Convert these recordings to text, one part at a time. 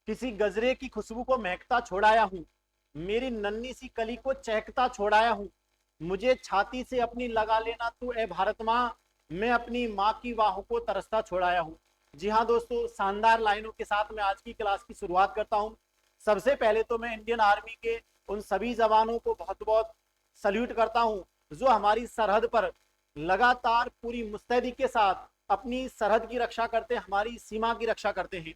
किसी गजरे की खुशबू को महकता छोड़ाया हूँ, मेरी नन्ही सी कली को चहकता छोड़ाया हूँ, मुझे छाती से अपनी लगा लेना तू ए भारत माँ, मैं अपनी माँ की बाहों को तरसता छोड़ाया हूँ। जी हाँ दोस्तों, शानदार लाइनों के साथ मैं आज की क्लास की शुरुआत करता हूँ। सबसे पहले तो मैं इंडियन आर्मी के उन सभी जवानों को बहुत बहुत सल्यूट करता हूँ जो हमारी सरहद पर लगातार पूरी मुस्तैदी के साथ अपनी सरहद की रक्षा करते हैं, हमारी सीमा की रक्षा करते हैं।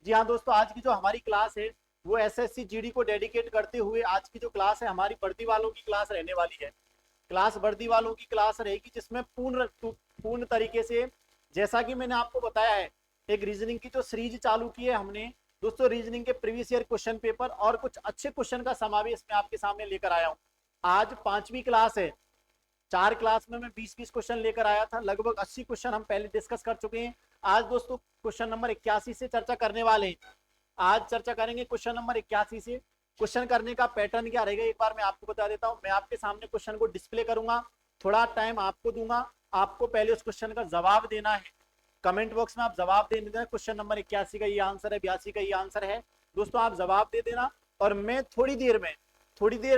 जी हाँ दोस्तों, आज की जो हमारी क्लास है वो एसएससी जीडी को डेडिकेट करते हुए आज की जो क्लास है हमारी वर्दी वालों की क्लास रहने वाली है। क्लास वर्दी वालों की क्लास रहेगी जिसमें पूर्ण तरीके से, जैसा कि मैंने आपको बताया है, एक रीजनिंग की जो सीरीज चालू की है हमने दोस्तों, रीजनिंग के प्रीवियस ईयर क्वेश्चन पेपर और कुछ अच्छे क्वेश्चन का समावेश मैं आपके सामने लेकर आया हूँ। आज 5वीं क्लास है। 4 क्लास में मैं 20-20 क्वेश्चन लेकर आया था, लगभग 80 क्वेश्चन हम पहले डिस्कस कर चुके हैं। आज दोस्तों क्वेश्चन नंबर 81 से चर्चा करने वाले हैं। आज चर्चा करेंगे क्वेश्चन नंबर 81 से। क्वेश्चन करने का पैटर्न क्या रहेगा एक बार मैं आपको बता देता हूं। मैं आपके सामने क्वेश्चन को डिस्प्ले करूंगा, थोड़ा टाइम आपको दूंगा, आपको पहले उस क्वेश्चन का जवाब देना है। कमेंट बॉक्स में आप जवाब दे देना, क्वेश्चन नंबर 81 का ये आंसर है, 82 का ये आंसर है। दोस्तों आप जवाब दे देना और मैं थोड़ी देर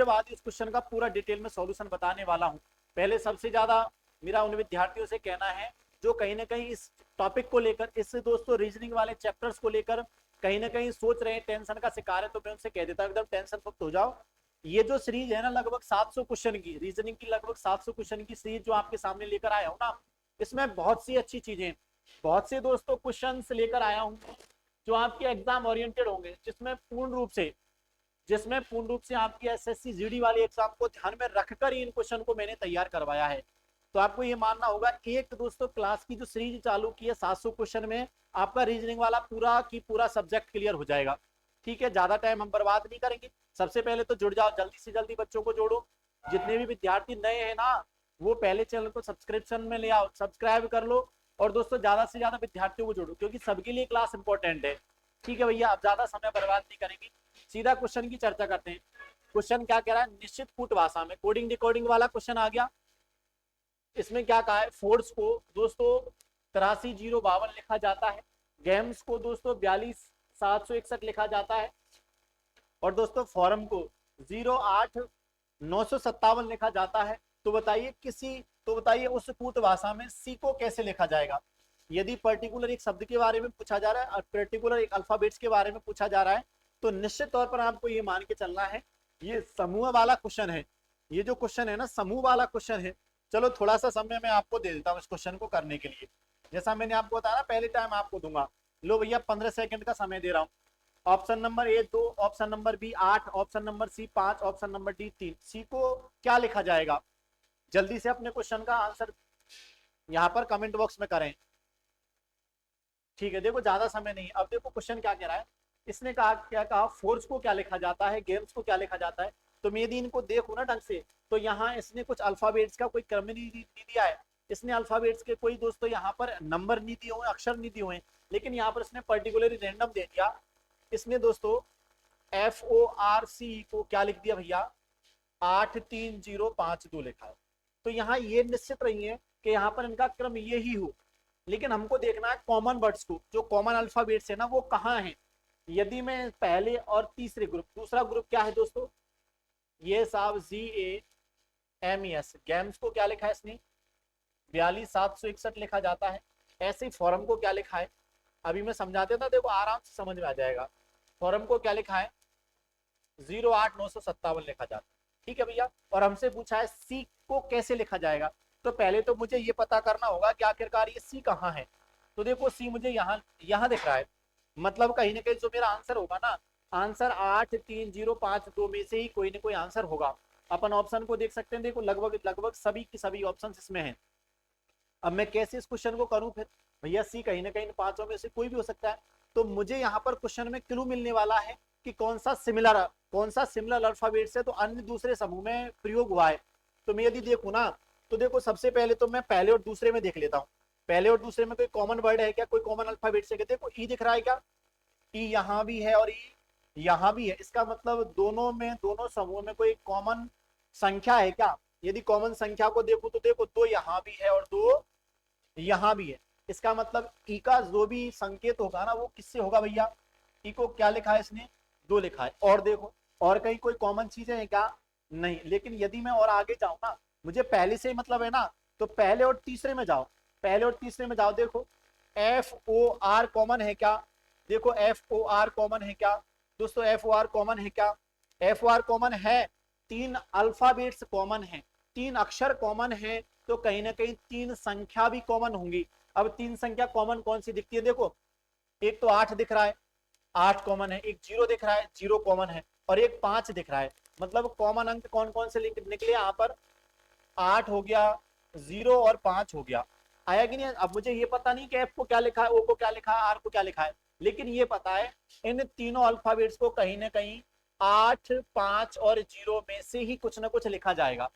बाद इस क्वेश्चन का पूरा डिटेल में सॉल्यूशन बताने वाला हूं। पहले सबसे ज्यादा मेरा उन विद्यार्थियों से कहना है जो कहीं ना कहीं इस टॉपिक को लेकर, इस दोस्तों रीजनिंग वाले चैप्टर्स को लेकर कहीं ना कहीं सोच रहे हैं, टेंशन का शिकार है, तो मैं उनसे कह देता हूँ एकदम टेंशन मुक्त हो जाओ। ये जो सीरीज है ना लगभग 700 क्वेश्चन की, रीजनिंग की लगभग 700 क्वेश्चन की सीरीज जो आपके सामने लेकर आया हूँ ना, इसमें बहुत सी अच्छी चीजें, बहुत से दोस्तों क्वेश्चन लेकर आया हूँ जो आपके एग्जाम ओरिएंटेड होंगे, जिसमें पूर्ण रूप से आपकी एसएससी जीडी वाली एग्जाम को ध्यान में रखकर इन क्वेश्चन को मैंने तैयार करवाया है। तो आपको ये मानना होगा, एक दोस्तों क्लास की जो सीरीज चालू की है 700 क्वेश्चन में आपका रीजनिंग वाला पूरा की पूरा सब्जेक्ट क्लियर हो जाएगा। ठीक है, ज्यादा टाइम हम बर्बाद नहीं करेंगे। सबसे पहले तो जुड़ जाओ, जल्दी से जल्दी बच्चों को जोड़ो। जितने भी विद्यार्थी नए हैं ना, वो पहले चैनल को सब्सक्रिप्शन में ले आओ, सब्सक्राइब कर लो। और दोस्तों ज्यादा से ज्यादा विद्यार्थियों को जोड़ो क्योंकि सबके लिए क्लास इंपॉर्टेंट है। ठीक है भैया, अब ज्यादा समय बर्बाद नहीं करेंगे, सीधा क्वेश्चन की चर्चा करते हैं। क्वेश्चन क्या कह रहा है, निश्चित कूट भाषा में कोडिंग डिकोडिंग वाला क्वेश्चन आ गया। इसमें क्या कहा है, फोर्स को दोस्तों 83,052 लिखा जाता है, गेम्स को दोस्तों 42,761 लिखा जाता है, और दोस्तों फॉरम को 08,957 लिखा जाता है। तो बताइए उस कूट भाषा में सी को कैसे लिखा जाएगा। यदि पर्टिकुलर एक शब्द के बारे में पूछा जा रहा है और पर्टिकुलर एक अल्फाबेट्स के बारे में पूछा जा रहा है तो निश्चित तौर पर आपको ये मान के चलना है ये समूह वाला क्वेश्चन है। ये जो क्वेश्चन है ना समूह वाला क्वेश्चन है। चलो थोड़ा सा समय मैं आपको दे देता हूँ इस क्वेश्चन को करने के लिए। जैसा मैंने आपको बताया पहले टाइम आपको दूंगा। लो भैया 15 सेकंड का समय दे रहा हूँ। Option number A 2, option number B 8, option number C 5, option number D 3। C को क्या लिखा जाएगा, जल्दी से अपने क्वेश्चन का आंसर यहाँ पर कमेंट बॉक्स में करें। ठीक है, देखो ज्यादा समय नहीं। अब देखो क्वेश्चन क्या कह रहा है, इसने कहा क्या कहा, फोर्स को क्या लिखा जाता है, गेम्स को क्या लिखा जाता है। तो मैं यदि इनको देखूं ना ढंग से तो यहाँ इसने कुछ अल्फाबेट्स का कोई क्रम नहीं दिया है। इसने अल्फाबेट्स के कोई दोस्तों यहाँ पर नंबर नहीं दिए हुए, अक्षर नहीं दिए हुए, लेकिन यहाँ पर इसने पर्टिकुलरली रैंडम दे दिया। इसने दोस्तों FORC को क्या लिख दिया भैया, 83052 लिखा है। तो यहाँ ये निश्चित रही है कि यहाँ पर इनका क्रम ये ही हो, लेकिन हमको देखना है कॉमन वर्ड्स को, जो कॉमन अल्फाबेट्स है ना वो कहाँ है। यदि मैं पहले और तीसरे ग्रुप, दूसरा ग्रुप क्या है दोस्तों, ये साहब GAMES, गेम्स को क्या लिखा है इसने 42,761 लिखा जाता है। ऐसे फॉरम को क्या लिखा है, अभी मैं समझा देता, देखो आराम से समझ में आ जाएगा। फॉरम को क्या लिखा है 08,957 लिखा जाता है। ठीक है भैया, और हमसे पूछा है सी को कैसे लिखा जाएगा। तो पहले तो मुझे ये पता करना होगा कि आखिरकार ये सी कहाँ है। तो देखो सी मुझे यहाँ दिख रहा है, मतलब कहीं ना कहीं जो मेरा आंसर होगा ना, आंसर 83052 में से ही कोई ना कोई आंसर होगा। अपन ऑप्शन को देख सकते हैं, देखो लगभग लगभग सभी की सभी ऑप्शन इसमें हैं। अब मैं कैसे इस क्वेश्चन को करूं फिर, भैया सी कहीं ना कहीं इन पांचों में से कोई भी हो सकता है। तो मुझे यहाँ पर क्वेश्चन में क्लू मिलने वाला है कि कौन सा सिमिलर अल्फाबेट से तो अन्य दूसरे समूह में प्रयोग हुआ है। तो मैं यदि देखूं ना तो देखो सबसे पहले तो मैं पहले और दूसरे में देख लेता हूँ, पहले और दूसरे में कोई कॉमन वर्ड है क्या, कोई कॉमन अल्फाबेट से। देखो ई दिख रहा है क्या, ई यहाँ भी है और ई यहाँ भी है, इसका मतलब दोनों में, दोनों समूह में कोई कॉमन संख्या है क्या। यदि कॉमन संख्या को देखो तो देखो दो यहाँ भी है और दो यहाँ भी है। इसका मतलब ई का जो भी संकेत होगा ना वो किससे होगा भैया, ई को क्या लिखा है इसने, 2 लिखा है। और देखो और कहीं कोई कॉमन चीज है क्या, नहीं। लेकिन यदि मैं और आगे जाऊं ना, मुझे पहले से ही मतलब है ना, तो पहले और तीसरे में जाओ, पहले और तीसरे में जाओ। देखो एफ ओ आर कॉमन है क्या, देखो एफ ओ आर कॉमन है क्या दोस्तों, एफ ओ आर कॉमन है क्या, एफ ओ आर कॉमन है। 3 अल्फाबेट्स कॉमन है, 3 अक्षर कॉमन है, तो कहीं ना कहीं 3 संख्या भी कॉमन होंगी। अब 3 संख्या कॉमन कौन सी दिखती है, देखो एक तो 8 दिख रहा है, 8 कॉमन है, एक 0 दिख रहा है, 0 कॉमन है, और एक 5 दिख रहा है। मतलब कॉमन अंक कौन कौन से निकले यहाँ पर, 8 हो गया, 0 और 5 हो गया। आया कि नहीं। अब मुझे ये पता नहीं कि एफ को क्या लिखा है, ओ को क्या लिखा है, आर को क्या लिखा है, लेकिन ये पता है इन तीनों अल्फाबेट्स को कहीं ना कहीं 8, 5 और 0 में से ही कुछ ना कुछ लिखा जाएगा।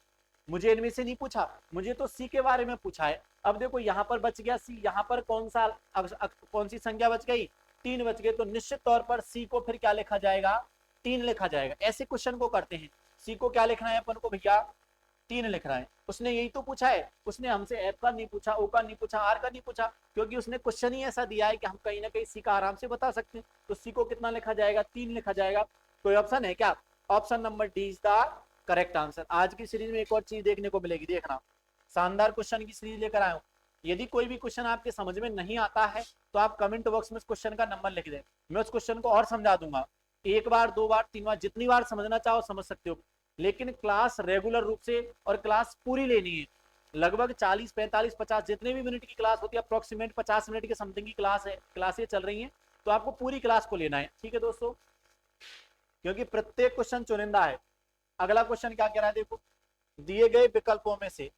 मुझे इनमें से नहीं पूछा, मुझे तो सी के बारे में पूछा है। अब देखो यहाँ पर बच गया सी, यहाँ पर कौन सी संख्या बच गई, 3 बच गए, तो निश्चित तौर पर सी को फिर क्या लिखा जाएगा, 3 लिखा जाएगा। ऐसे क्वेश्चन को करते हैं। सी को क्या लिखना है अपन को भैया, 3 लिख रहा है। उसने यही तो पूछा है, उसने हमसे एफ का नहीं पूछा, ओ का नहीं पूछा, आर का नहीं पूछा, क्योंकि उसने क्वेश्चन ही ऐसा दिया है कि हम कहीं ना कहीं सी का आराम से बता सकते हैं। तो सी को कितना लिखा जाएगा, 3 लिखा जाएगा। कोई ऑप्शन है क्या, option number D is the correct answer. आज की सीरीज में एक और चीज देखने को मिलेगी, देखना शानदार क्वेश्चन की सीरीज लेकर आया हूं। यदि कोई भी क्वेश्चन आपके समझ में नहीं आता है तो आप कमेंट बॉक्स में उस क्वेश्चन का नंबर लिख दें, मैं उस क्वेश्चन को और समझा दूंगा। एक बार, 2 बार, 3 बार, जितनी बार समझना चाहो समझ सकते हो, लेकिन क्लास रेगुलर रूप से और क्लास पूरी लेनी है। लगभग 40, 45, 50 जितने भी मिनट की क्लास होती है, अप्रोक्सीमेट 50 मिनट के समथिंग की क्लास है, क्लासें चल रही हैं, तो आपको पूरी क्लास को लेना है, ठीक है दोस्तों, क्योंकि प्रत्येक क्वेश्चन चुनिंदा है। अगला क्वेश्चन क्या कह रहा है, देखो दिए गए विकल्पों में से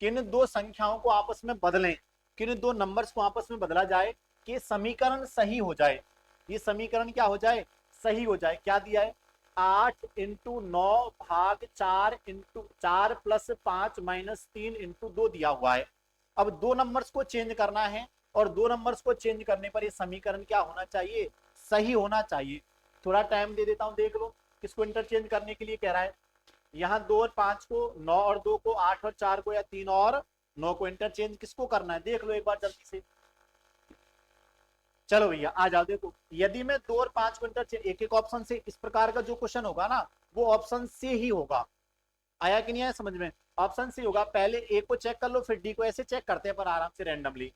किन 2 संख्याओं को आपस में बदलें, किन 2 नंबर्स को आपस में बदला जाए कि समीकरण सही हो जाए। ये समीकरण क्या हो जाए, सही हो जाए। क्या दिया है, 8 इंटू 9 भाग 4 इंटू 4 प्लस 5 माइनस 3 इंटू 2 दिया हुआ है। अब 2 नंबर्स को चेंज करना है, और 2 नंबर्स को चेंज करने पर ये समीकरण क्या होना चाहिए, सही होना चाहिए। थोड़ा टाइम दे देता हूं, देख लो किसको इंटरचेंज करने के लिए कह रहा है। यहाँ 2 और 5 को, 9 और 2 को, 8 और 4 को, या 3 और 9 को इंटरचेंज किसको करना है, देख लो एक बार जल्दी से। चलो भैया आ जाओ। देखो यदि मैं 2 और 5 को इंटरचेंज, एक एक ऑप्शन से, इस प्रकार का जो क्वेश्चन होगा ना वो ऑप्शन से ही होगा। आया कि नहीं आया समझ में, ऑप्शन से होगा। पहले ए को चेक कर लो, फिर डी को, ऐसे चेक करते हैं पर आराम से रैंडमली।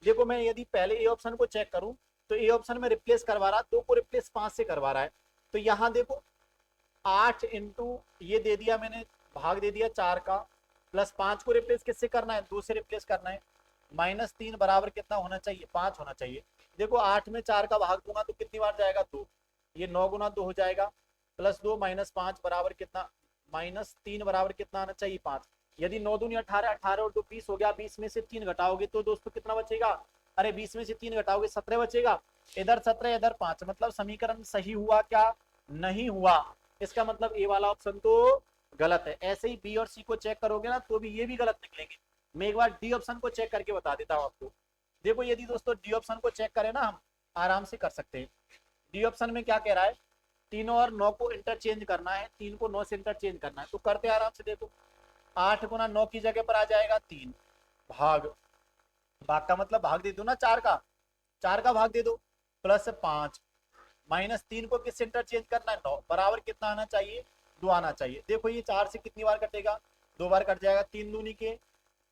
देखो मैं यदि पहले ए ऑप्शन को चेक करूं तो ए ऑप्शन में रिप्लेस करवा रहा, 2 को रिप्लेस 5 से करवा रहा है। तो यहाँ देखो 8 इंटू ये दे दिया मैंने, भाग दे दिया 4 का, प्लस 5 को रिप्लेस किससे करना है, 2 से रिप्लेस करना है, माइनस 3 बराबर कितना होना चाहिए, 5 होना चाहिए। देखो 8 में 4 का भाग दूंगा तो कितनी बार जाएगा, 2, ये 9 गुना 2 हो जाएगा, प्लस 2 माइनस 5 बराबर कितना, माइनस 3 बराबर कितना आना चाहिए, 5। यदि 9 दूनी 18, 18 और 2 20 हो गया, 20 में से 3 घटाओगे तो दोस्तों कितना बचेगा, अरे 20 में से 3 घटाओगे 17 बचेगा, इधर 17 इधर 5, मतलब समीकरण सही हुआ क्या, नहीं हुआ। इसका मतलब ए वाला ऑप्शन तो गलत है। ऐसे ही बी और सी को चेक करोगे ना तो भी ये भी गलत निकलेंगे। मैं एक बार डी ऑप्शन को चेक करके बता देता हूँ आपको। देखो यदि दोस्तों डी ऑप्शन को चेक करें ना, हम आराम से कर सकते हैं। डी ऑप्शन में क्या कह रहा है, 3 और 9 को इंटरचेंज करना है, 3 को 9 से इंटरचेंज करना है, तो करते आराम से। देखो 8 गुना 9 की जगह पर आ जाएगा 3, भाग, भाग का मतलब भाग दे दो ना 4 का, 4 का भाग दे दो, प्लस 5 माइनस 3 को किससे इंटरचेंज करना है, 9 बराबर कितना आना चाहिए, 2 आना चाहिए। देखो ये 4 से कितनी बार कटेगा, 2 बार कट जाएगा, 3 दूनी के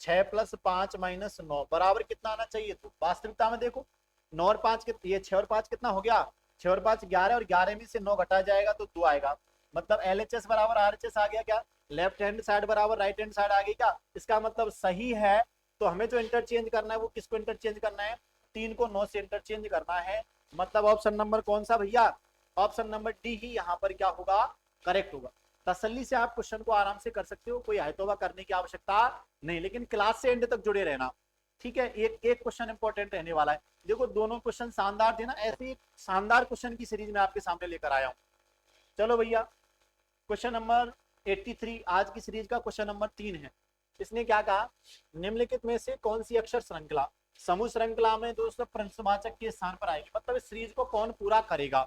6 प्लस 5 माइनस 9 बराबर कितना आना चाहिए। तो वास्तविकता में देखो 9 और 5 ये 6 और 5 कितना हो गया, 6 और 5 11, और 11 में से 9 घटा जाएगा तो 2 आएगा। मतलब LHS बराबर RHS आ गया क्या, लेफ्ट हैंड साइड बराबर राइट हैंड साइड आ गई क्या। इसका मतलब सही है। तो हमें जो इंटरचेंज करना है वो किसको इंटरचेंज करना है, 3 को 9 से इंटरचेंज करना है। मतलब ऑप्शन नंबर कौन सा भैया, ऑप्शन नंबर डी ही यहाँ पर क्या होगा, करेक्ट होगा। तसल्ली से आप क्वेश्चन को आराम से कर सकते हो, कोई आयतोबा करने की आवश्यकता नहीं, लेकिन क्लास से एंड तक जुड़े रहना, ठीक है। एक एक क्वेश्चन इंपॉर्टेंट रहने वाला है। देखो दोनों क्वेश्चन शानदार थे ना, ऐसे एक शानदार क्वेश्चन की सीरीज में आपके सामने लेकर आया हूं। चलो भैया क्वेश्चन नंबर 83, आज की सीरीज का क्वेश्चन नंबर 3 है। इसने क्या कहा, निम्नलिखित में से कौन सी अक्षर श्रृंखला समूह श्रृंखला में दोस्तों प्रश्नवाचक के स्थान पर आएगी, मतलब इस सीरीज को कौन पूरा करेगा।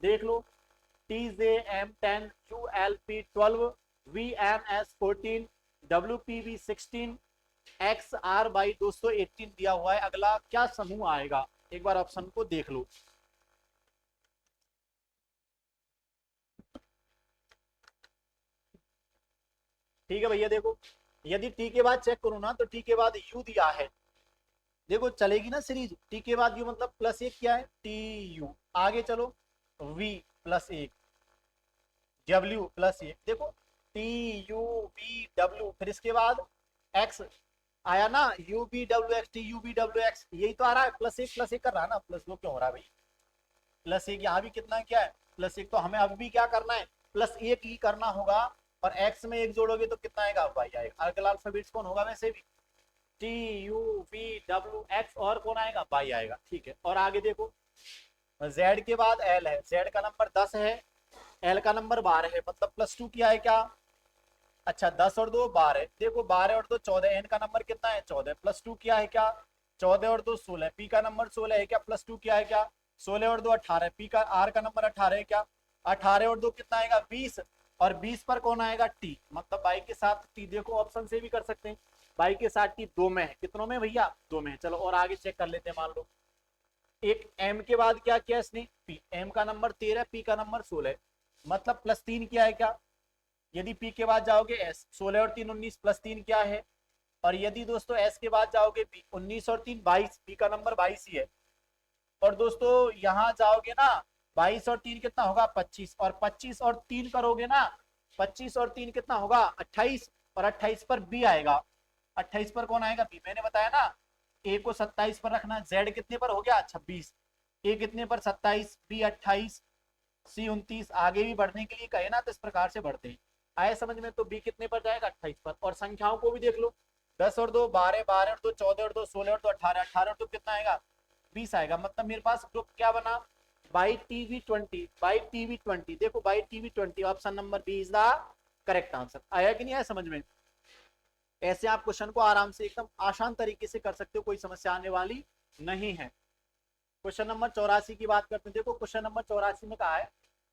देख लो TJM10, QLP12, VMS14, WPV16, XR दोस्तों 18 दिया हुआ है। अगला क्या समूह आएगा, एक बार ऑप्शन को देख लो। ठीक है भैया। देखो यदि टी के बाद चेक करूँ ना तो टी के बाद यू दिया है, देखो चलेगी ना सीरीज। टी के बाद यू मतलब प्लस एक क्या है, टी यू। आगे चलो, वी प्लस एक, डब्ल्यू प्लस एक, देखो टी यू वी डब्ल्यू, फिर इसके बाद एक्स आया ना, U B W X, T U B W X, यही तो आ रहा है। प्लस एक कर रहा है ना, प्लस दो क्यों हो रहा है भाई, प्लस एक यहाँ भी कितना है, क्या है प्लस एक। तो हमें अब भी क्या करना है, प्लस एक ही करना होगा। और एक्स में एक जोड़ोगे तो कितना आएगा, वाई आएगा। अगला अल्फाबेट्स कौन होगा वैसे भी, T U V W x, और कौन आएगा, वाई आएगा। ठीक है, और आगे देखो, जेड के बाद एल है, जेड का नंबर 10 है, एल का नंबर 12 है, मतलब प्लस टू किया है क्या। अच्छा 10 और 2 12, देखो 12 और 2 14, एन का नंबर कितना है 14, प्लस टू किया है क्या, 14 और 2 16, पी का नंबर 16 है क्या, प्लस टू किया है क्या, 16 और 2 18, पी का आर का नंबर 18 है क्या, 18 और 2 कितना आएगा 20, और 20 पर कौन आएगा टी, मतलब बाई के साथ टी। देखो ऑप्शन से भी कर सकते हैं, बाई के साथ टी दो में है, कितनों में भैया, दो में है। चलो और आगे चेक कर लेते हैं, मान लो एक एम के बाद क्या किया इसने, पी, एम का नंबर 13, पी का नंबर 16, मतलब प्लस तीन किया है क्या। यदि पी के बाद जाओगे एस, 16 और 3 19, प्लस तीन क्या है। और यदि दोस्तों एस के बाद जाओगे पी, 19 और 3 22, पी का नंबर 22 ही है। और दोस्तों यहाँ जाओगे ना, 22 और 3 कितना होगा 25, और 25 और 3 करोगे ना, 25 और 3 कितना होगा 28, और 28 पर बी आएगा। 28 पर कौन आएगा, बी। मैंने बताया ना, ए को 27 पर रखना, जेड कितने पर हो गया 26, ए कितने पर 27, बी 28, सी 29। आगे भी बढ़ने के लिए कहे ना तो इस प्रकार से बढ़ते हैं। आए समझ में, तो बी कितने पर जाएगा 28 पर। और संख्याओं को भी देख लो, 10 और 2 12, 12 और 2 14 और 2 16 और 2 18, 18 और 2 कितना आएगा 20 आएगा। मतलब मेरे पास ग्रुप क्या बना, बाई टीवी 20, बाई टीवी 20, देखो by TV 20, option number B is the correct answer. आया कि नहीं आया समझ में। ऐसे आप क्वेश्चन को आराम से एकदम आसान तरीके से कर सकते हो, कोई समस्या आने वाली नहीं है। क्वेश्चन नंबर 84 की बात करते हैं। देखो क्वेश्चन नंबर 84 में कहा है,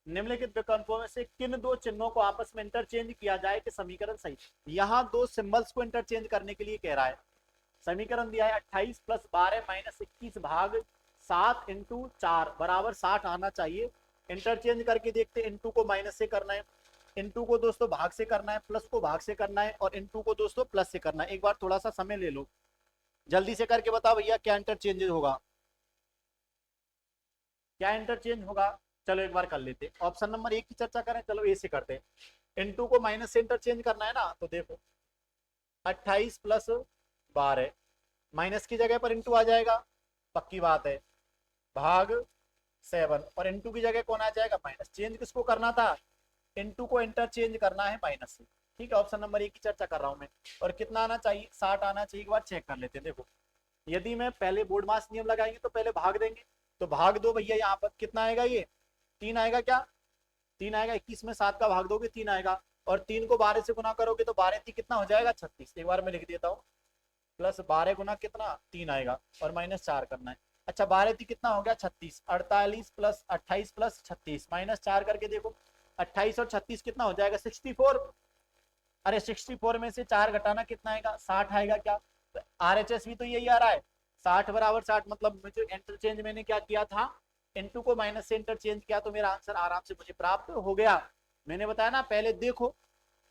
निम्नलिखित विकल्पों में से किन दो चिन्हों को आपस में इंटरचेंज किया जाए कि समीकरण सही। यहाँ दो सिंबल्स को इंटरचेंज करने के लिए कह रहा है। समीकरण दिया है 28 प्लस 12 माइनस 21 भाग 7 इंटू 4 बराबर 60 आना चाहिए। इंटरचेंज करके देखते, इंटू को माइनस से करना है, इंटू को दोस्तों भाग से करना है, प्लस को भाग से करना है, और इंटू को दोस्तों प्लस से करना है। एक बार थोड़ा सा समय ले लो, जल्दी से करके बताओ भैया क्या इंटरचेंज होगा, क्या इंटरचेंज होगा। चलो एक बार कर लेते, ऑप्शन नंबर एक की चर्चा करें, चलो ए से करते हैं। इंटू को माइनस से इंटरचेंज करना है ना, तो देखो 28 प्लस 12, माइनस की जगह पर इंटू आ जाएगा, पक्की बात है, भाग 7, और इंटू की जगह कौन आ जाएगा माइनस। चेंज किसको करना था, इंटू को इंटरचेंज करना है माइनस से। ठीक है, ऑप्शन नंबर एक की चर्चा कर रहा हूं मैं। और कितना आना चाहिए 60 आना चाहिए, एक बार चेक कर लेते हैं। देखो यदि मैं पहले बोर्ड मास नियम लगाएंगे तो पहले भाग देंगे, तो भाग दो भैया, यहाँ पर कितना आएगा, ये 3 आएगा क्या, 3 आएगा, 21 में 7 का भाग दोगे 3 आएगा, और 3 को 12 से गुना करोगे तो 12 3 कितना हो जाएगा 36। एक बार मैं लिख देता हूँ, प्लस 12 गुना कितना 3 आएगा, और माइनस 4 करना है। अच्छा 12 3 कितना हो गया 36, 48 प्लस 28 प्लस 36 माइनस 4 करके देखो, 28 और 36 कितना हो जाएगा 64। अरे 64 में से 4 घटाना कितना आएगा 60 आएगा क्या। तो RHS भी तो यही आ रहा है, 60 बराबर 60, मतलब मुझे इंटरचेंज मैंने क्या किया था, इंटू को माइनस से इंटरचेंज किया, तो मेरा आंसर आराम से मुझे प्राप्त हो गया। मैंने बताया ना, पहले देखो,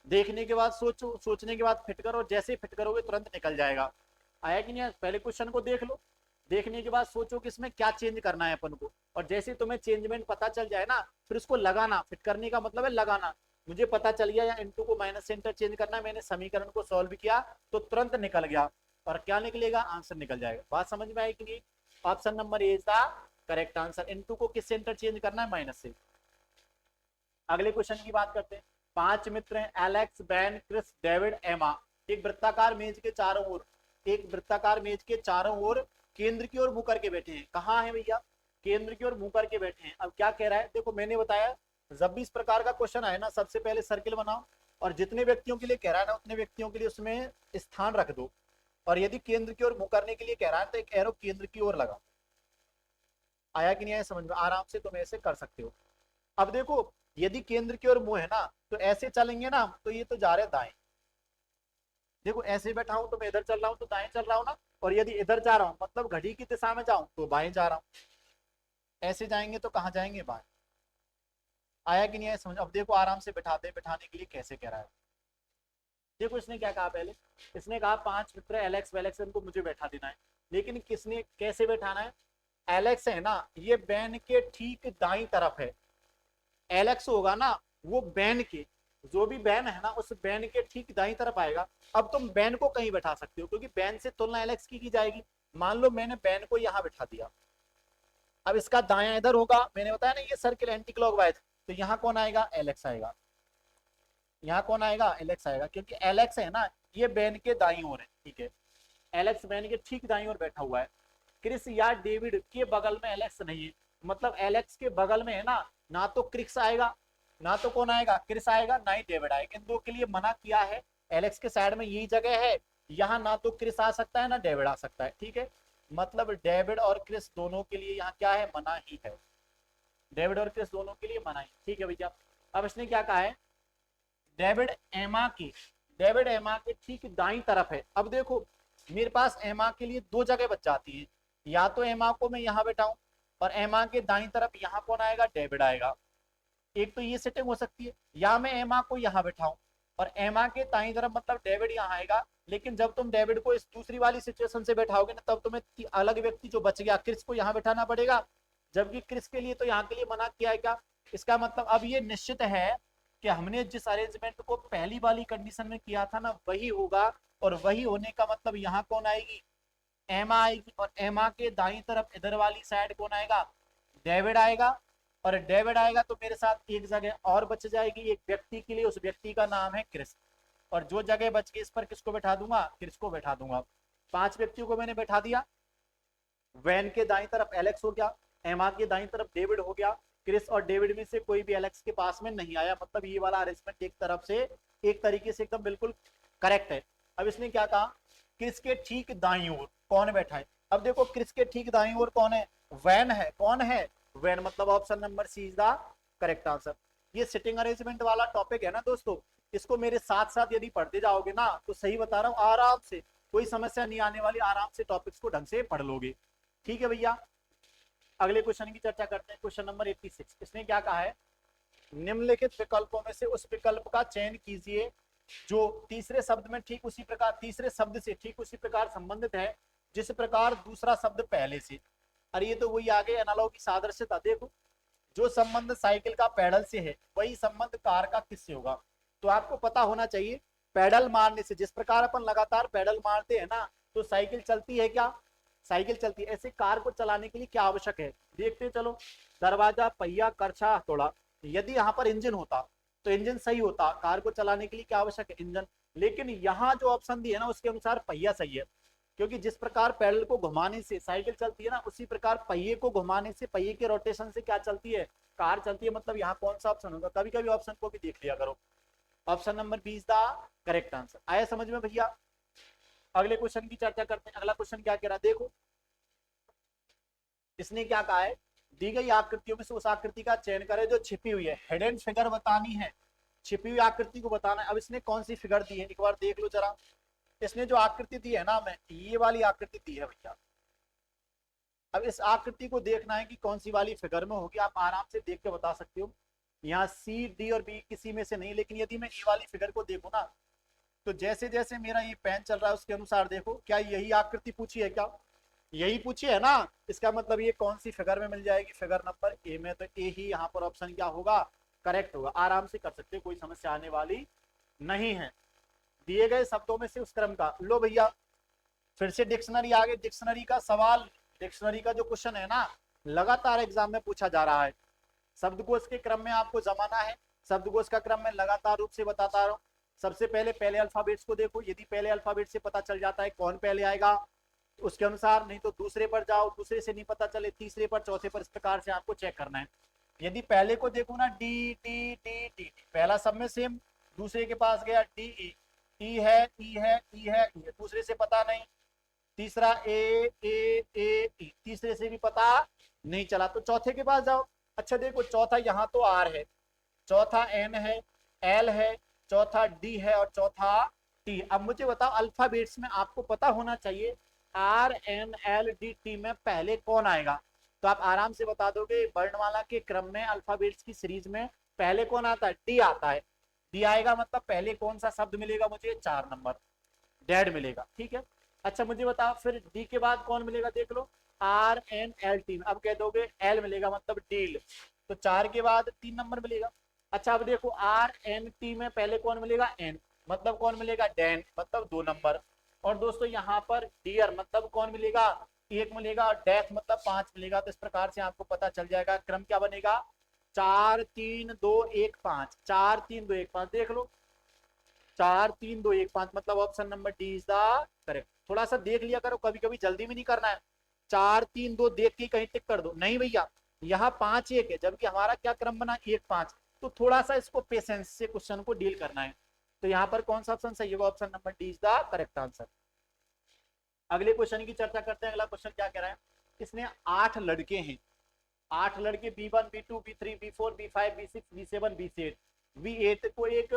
देखने के बाद सोचो, सोचने के बाद फिट करो, जैसे फिट करोगे तुरंत निकल जाएगा। आया कि नहीं, पहले क्वेश्चन को देख लो, देखने के बाद सोचो कि इसमें क्या चेंज करना है अपन को, और जैसे तुम्हें चेंजमेंट पता चल जाए ना, फिर उसको लगाना। फिट करने का मतलब है लगाना। मुझे पता चल गया या इंटू को माइनस से इंटरचेंज करना है, मैंने समीकरण को सॉल्व किया तो तुरंत निकल गया। और क्या निकलेगा, आंसर निकल जाएगा। बात समझ में आई कि नहीं। Option number A is the correct answer. Into को किससे इंटरचेंज करना है, माइनस से। अगले क्वेश्चन की बात करते हैं। 5 मित्र हैं, एलेक्स बैन क्रिस डेविड एमा, एक वृत्ताकार मेज के चारों ओर, एक वृत्ताकार मेज के चारों ओर केंद्र की ओर मुंह करके बैठे हैं। कहाँ है भैया, केंद्र की ओर मुंह करके बैठे हैं। अब क्या कह रहा है, देखो मैंने बताया जब भी इस प्रकार का क्वेश्चन आए ना, सबसे पहले सर्किल बनाओ, और जितने व्यक्तियों के लिए कह रहा है ना उतने व्यक्तियों के लिए उसमें स्थान रख दो। और यदि केंद्र की ओर मुंह करने के लिए कह रहा है तो एक एरो केंद्र की ओर लगा। आया कि नहीं आया समझ में, आराम से तुम ऐसे कर सकते हो। अब देखो यदि केंद्र की ओर मुंह है ना, तो ऐसे चलेंगे ना, तो ये तो जा रहे दाएं। देखो ऐसे बैठा हूं तो मैं इधर चल रहा हूं तो दाएं चल रहा हूं ना, और यदि इधर जा रहा हूं मतलब घड़ी की दिशा में जाऊं तो बाएं जा रहा हूं। ऐसे जाएंगे तो कहाँ जाएंगे, बाएं। आया कि नहीं आया समझ। अब देखो आराम से बैठाते, बैठाने के लिए कैसे कह रहा है। देखो इसने क्या कहा पहले, इसने कहा 5 मित्र एलेक्स वेलेक्स इनको मुझे बैठा देना है, लेकिन किसने कैसे बैठाना है? एलेक्स है ना, ये बैन के ठीक दाई तरफ है। एलेक्स होगा ना, वो बैन के, जो भी बैन है ना उस बैन के ठीक दाई तरफ आएगा। अब तुम बैन को कहीं बैठा सकते हो, क्योंकि बैन से तुलना एलेक्स की जाएगी। मान लो मैंने बैन को यहाँ बैठा दिया, अब इसका दाया इधर होगा, मैंने बताया ना ये सर्किल एंटी क्लॉकवाइज, तो यहाँ कौन आएगा? एलेक्स आएगा। यहाँ कौन आएगा? एलेक्स आएगा, क्योंकि एलेक्स है ना ये बैन के दाई ओर है, ठीक है। एलेक्स बैन के ठीक दाई ओर बैठा हुआ है। क्रिस या डेविड के बगल में एलेक्स नहीं है, मतलब एलेक्स के बगल में है ना, ना तो क्रिस आएगा, ना तो कौन आएगा? क्रिस आएगा, ना ही डेविड आएगा। इन दो के लिए मना किया है, एलेक्स के साइड में यही जगह है, यहाँ ना तो क्रिस आ सकता है ना डेविड आ सकता है, ठीक है। मतलब डेविड और क्रिस दोनों के लिए यहाँ क्या है? मना ही है। डेविड और क्रिस दोनों के लिए मना ही, ठीक है भैया। अब इसने क्या कहा है? डेविड एमा की, डेविड एमा के ठीक दाई तरफ है। अब देखो मेरे पास एमा के लिए दो जगह बच जाती है, या तो एमा को मैं यहाँ बैठाऊं और एमा के दाई तरफ यहाँ कौन आएगा? डेविड आएगा। एक तो ये सेटिंग हो सकती है, या मैं एमा को यहाँ बैठाऊं और एमा के दाई तरफ मतलब डेविड यहाँ आएगा। लेकिन जब तुम डेविड को इस दूसरी वाली सिचुएशन से बैठाओगे ना, तब तुम्हें अलग व्यक्ति जो बच गया क्रिस को यहाँ बैठाना पड़ेगा, जबकि क्रिस के लिए तो यहाँ के लिए मना किया है। क्या इसका मतलब? अब ये निश्चित है कि हमने जिस अरेंजमेंट को पहली वाली कंडीशन में किया था ना वही होगा, और वही होने का मतलब यहाँ कौन आएगी? एमा आएगी, और एमा के दाई तरफ इधर वाली साइड कौन आएगा? डेविड आएगा। और डेविड आएगा तो मेरे साथ एक जगह और बच जाएगी एक व्यक्ति के लिए, उस व्यक्ति का नाम है क्रिस। और जो जगह बच गई इस पर किसको बैठा दूंगा? क्रिस को बैठा दूंगा। 5 व्यक्तियों को मैंने बैठा दिया। वैन के दाई तरफ एलेक्स हो गया, एमा के दाई तरफ डेविड हो गया। क्रिस और डेविड में से कोई भी एलेक्स के पास में नहीं आया, मतलब ये वाला अरेंजमेंट एक तरफ से एक तरीके से एकदम बिल्कुल करेक्ट है। अब इसने क्या कहा? क्रिस के ठीक दाई ओर कौन बैठा है? अब देखो क्रिस के ठीक दाई ओर कौन है? वैन है। कौन है? वैन, मतलब option number C is the correct answer. ये सिटिंग अरेंजमेंट वाला टॉपिक है ना दोस्तों, इसको मेरे साथ साथ यदि पढ़ते जाओगे ना तो सही बता रहा हूँ आराम से, कोई समस्या नहीं आने वाली, आराम से टॉपिक्स को ढंग से पढ़ लोगे, ठीक है भैया। अगले क्वेश्चन की चर्चा करते हैं, क्वेश्चन नंबर 86। इसने क्या कहा है? निम्नलिखित विकल्पों में से उस विकल्प का चयन कीजिए जो तीसरे शब्द में ठीक उसी प्रकार, तीसरे शब्द से ठीक उसी प्रकार संबंधित है जिस प्रकार दूसरा शब्द पहले से। अरे ये तो वही आगे एनालॉग की सादृश्यता। देखो जो संबंध साइकिल का पैडल से है वही संबंध कार का किससे होगा? तो आपको पता होना चाहिए पैडल मारने से, जिस प्रकार अपन लगातार पैडल मारते हैं ना तो साइकिल चलती है। क्या साइकिल चलती है? ऐसे कार को चलाने के लिए क्या आवश्यक है? देखते चलो, दरवाजा, पहिया, करछा, हथौड़ा। यदि यहाँ पर इंजन होता तो इंजन सही होता, कार को चलाने के लिए क्या आवश्यक है? इंजन। लेकिन यहाँ जो ऑप्शन दिया है ना उसके अनुसार पहिया सही है, क्योंकि जिस प्रकार पैडल को घुमाने से साइकिल चलती है ना उसी प्रकार पहिए को घुमाने से, पहिए के रोटेशन से क्या चलती है? कार चलती है। मतलब यहाँ कौन सा ऑप्शन होगा? कभी कभी ऑप्शन को भी देख लिया करो। Option number B is the correct answer. आया समझ में भैया? अगले क्वेश्चन की चर्चा करते हैं। अगला क्वेश्चन क्या कह रहा है देखो, इसने क्या कहा है? दी गई आकृतियों में से उस आकृति का चयन करें जो छिपी हुई है। हिडन फिगर बतानी है, छिपी हुई आकृति को बताना है। अब इसने कौन सी फिगर दी है एक बार देख लो जरा। इसने जो आकृति दी है ना, मैं ये वाली आकृति दी है भैया। अब इस आकृति को देखना है कि कौन सी वाली फिगर में होगी, आप आराम से देख के बता सकते हो। यहाँ सी, डी और बी किसी में से नहीं, लेकिन यदि मैं ये वाली फिगर को देखूँ ना तो जैसे जैसे मेरा ये पेन चल रहा है उसके अनुसार देखो, क्या यही आकृति पूछी है? क्या यही पूछी है ना? इसका मतलब ये कौन सी फिगर में मिल जाएगी? फिगर नंबर ए में। तो ए ही यहाँ पर ऑप्शन क्या होगा? करेक्ट होगा। आराम से कर सकते हो, कोई समस्या आने वाली नहीं है। दिए गए शब्दों में से उस क्रम का, लो भैया फिर से डिक्शनरी आगे। डिक्शनरी का सवाल, डिक्शनरी का जो क्वेश्चन है ना लगातार एग्जाम में पूछा जा रहा है। शब्दकोश के क्रम में आपको जमाना है, शब्दकोश का क्रम में लगातार रूप से बताता रहा हूँ। सबसे पहले पहले अल्फाबेट्स को देखो, यदि पहले अल्फाबेट से पता चल जाता है कौन पहले आएगा उसके अनुसार, नहीं तो दूसरे पर जाओ, दूसरे से नहीं पता चले तीसरे पर, चौथे पर, इस प्रकार से आपको चेक करना है। यदि पहले को देखो ना डी टी टी टी, पहला सब में सेम, दूसरे के पास गया डी ई, ई है ई है ई है ई है, दूसरे से पता नहीं। तीसरा ए ए ए ई, तीसरे से भी पता नहीं चला, तो चौथे के पास जाओ। अच्छा देखो चौथा यहाँ तो आर है, चौथा एन है, एल है, चौथा डी है और चौथा टी। अब मुझे बताओ अल्फाबेट्स में आपको पता होना चाहिए R N L D T में पहले कौन आएगा। तो आप आराम से बता दोगे वर्णमाला के क्रम में अल्फाबेट्स की सीरीज में पहले कौन आता है? डी आता है। डी आएगा मतलब पहले कौन सा शब्द मिलेगा मुझे, 4 नंबर, डैड मिलेगा, ठीक है। अच्छा मुझे बताओ फिर डी के बाद कौन मिलेगा, देख लो, आर एन एल टी, अब कह दोगे एल मिलेगा मतलब डील, तो 4 के बाद 3 नंबर मिलेगा। अच्छा अब देखो आर एन टी में पहले कौन मिलेगा, एन, मतलब कौन मिलेगा, डैन, मतलब 2 नंबर। और दोस्तों यहाँ पर डियर मतलब कौन मिलेगा, 1 मिलेगा, और डेथ मतलब 5 मिलेगा। तो इस प्रकार से आपको पता चल जाएगा क्रम क्या बनेगा, 4 3 2 1 5, 4 3 2 1 5, देख लो 4 3 2 1 5, मतलब option number D is the correct. थोड़ा सा देख लिया करो, कभी कभी जल्दी में नहीं करना है, 4 3 2 देख के कहीं टिक कर दो, नहीं भैया यहाँ 5 1 है, जबकि हमारा क्या क्रम बना 1 5, तो थोड़ा सा इसको पेशेंस से क्वेश्चन को डील करना है। तो यहाँ पर कौन सा ऑप्शन सही होगा, option number D is the correct answer. अगले क्वेश्चन की चर्चा करते हैं। अगला क्वेश्चन क्या कह रहा है, इसने 8 लड़के हैं, 8 लड़के B1 B2 B3 B4 B5 B6 B7 B8, B8 को एक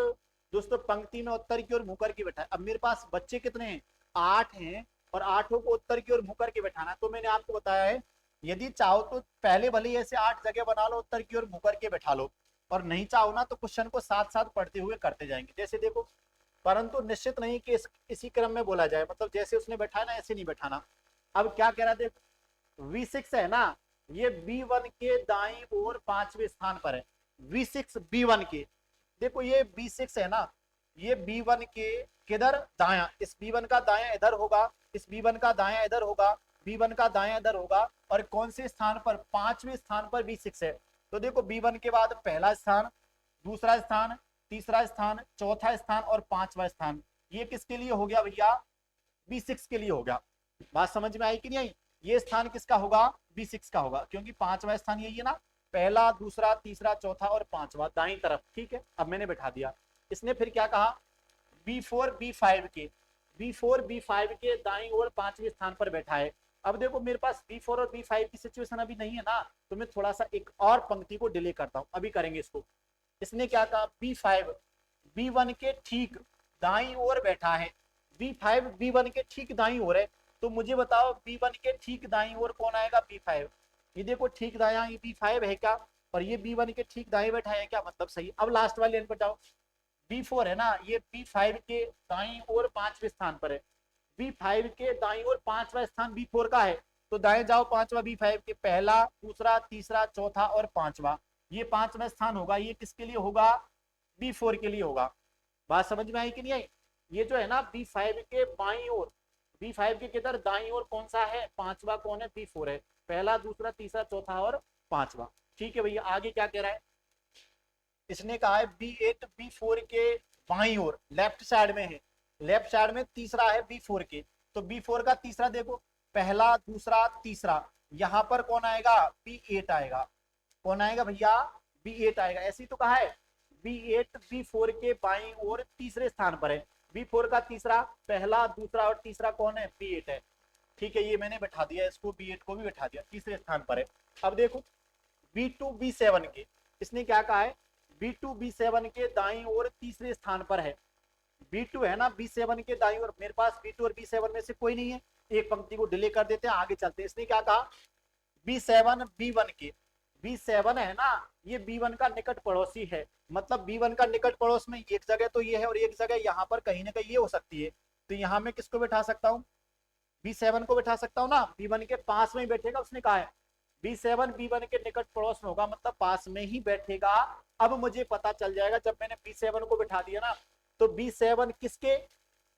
दोस्तों पंक्ति में उत्तर की ओर मुंह करके बैठा है। अब मेरे पास बच्चे कितने हैं, 8 हैं, और 8 को उत्तर की ओर मुंह करके बैठाना है। तो मैंने आपको बताया है यदि चाहो तो पहले भले ही ऐसे 8 जगह बना लो, उत्तर की ओर मुंह करके बैठा लो, और नहीं चाहो ना तो क्वेश्चन को साथ साथ पढ़ते हुए करते जाएंगे। जैसे देखो, परंतु निश्चित नहीं कि इसी क्रम में बोला जाए, मतलब जैसे उसने बैठाया ना ऐसे नहीं बैठाना। अब क्या कह रहा है, देखो V6 है ना, ये B1 के दाईं ओर 5वें स्थान पर है, V6 B1 के, देखो ये B6 है ना, ये B1 के किधर, दाया, इस B1 का दाया इधर होगा, इस B1 का दाया इधर होगा, B1 का दाया इधर होगा, और कौन से स्थान पर, 5वें स्थान पर B6 है। तो देखो B1 के बाद पहला स्थान, दूसरा स्थान, तीसरा स्थान, चौथा स्थान और 5वां स्थान, ये किसके लिए हो गया भैया, B6 के लिए हो गया। बात समझ में आई कि नहीं आई, ये स्थान किसका होगा, B6 का होगा, क्योंकि 5वां स्थान यही है ना, पहला दूसरा तीसरा चौथा और 5वां दाईं तरफ, ठीक है। अब मैंने बैठा दिया। इसने फिर क्या कहा, B4 B5 के, B4 B5 के दाईं ओर 5वें स्थान पर बैठा है। अब देखो मेरे पास B4 और B5 की सिचुएशन अभी नहीं है ना, तो मैं थोड़ा सा एक और पंक्ति को डिले करता हूं, अभी करेंगे इसको। इसने क्या कहा, B5 B1 के ठीक दाईं ओर बैठा है, B5 B1 के ठीक दाईं ओर है। तो मुझे बताओ B1 के ठीक दाईं ओर कौन आएगा, B5, ये देखो ठीक दाया ये B5 है क्या, और ये B1 के ठीक दाएं बैठा है क्या, मतलब सही। अब लास्ट वाले लाइन पर जाओ, B4 है ना, ये B5 के दाईं ओर 5वें स्थान पर है, B5 के दाईं ओर 5वां स्थान B4 का है, तो दाएं जाओ 5वां B5 के, पहला दूसरा तीसरा चौथा और 5वां, ये 5वां स्थान होगा, ये किसके लिए होगा, B4 के लिए होगा। बात समझ में आई कि नहीं आई, ये जो है ना B5 के बाईं ओर, B5 के किधर दाईं ओर कौन सा है, 5वां कौन है, B4 है, पहला दूसरा तीसरा चौथा और 5वां, ठीक है भैया। आगे क्या कह रहा है, इसने कहा है B8 B4 के बाईं ओर लेफ्ट साइड में है, लेफ्ट साइड में तीसरा है B4 के, तो B4 का तीसरा देखो, पहला दूसरा तीसरा, यहाँ पर कौन आएगा, B8 आएगा, कौन आएगा भैया, B8 आएगा। ऐसे ही तो कहा है B8 B4 के बाईं ओर तीसरे स्थान पर है, B4 का तीसरा, पहला दूसरा और तीसरा कौन है, B8 है, ठीक है। ये मैंने बैठा दिया इसको, B8 को भी बैठा दिया, तीसरे स्थान पर है। अब देखो B2 B7 के, इसने क्या कहा है, B2 B7 के दाईं ओर तीसरे स्थान पर है, B2 है ना B7 के दाईं ओर, मेरे पास B2 और B7 में से कोई नहीं है, एक पंक्ति को डिले कर देते हैं, आगे चलते हैं। इसने क्या कहा, B7 B1 के, B7 है ना, ये B1 का निकट पड़ोसी है, मतलब B1 का निकट पड़ोस में एक जगह तो ये है और एक जगह यहाँ पर कहीं ना कहीं ये हो सकती है, तो यहाँ मैं किसको बैठा सकता हूँ, B7 को बैठा सकता हूँ ना, B1 के पास में ही बैठेगा, उसने कहा है B7 B1 के निकट पड़ोस में होगा, मतलब पास में ही बैठेगा। अब मुझे पता चल जाएगा जब मैंने B7 को बैठा दिया ना, तो B7 किसके,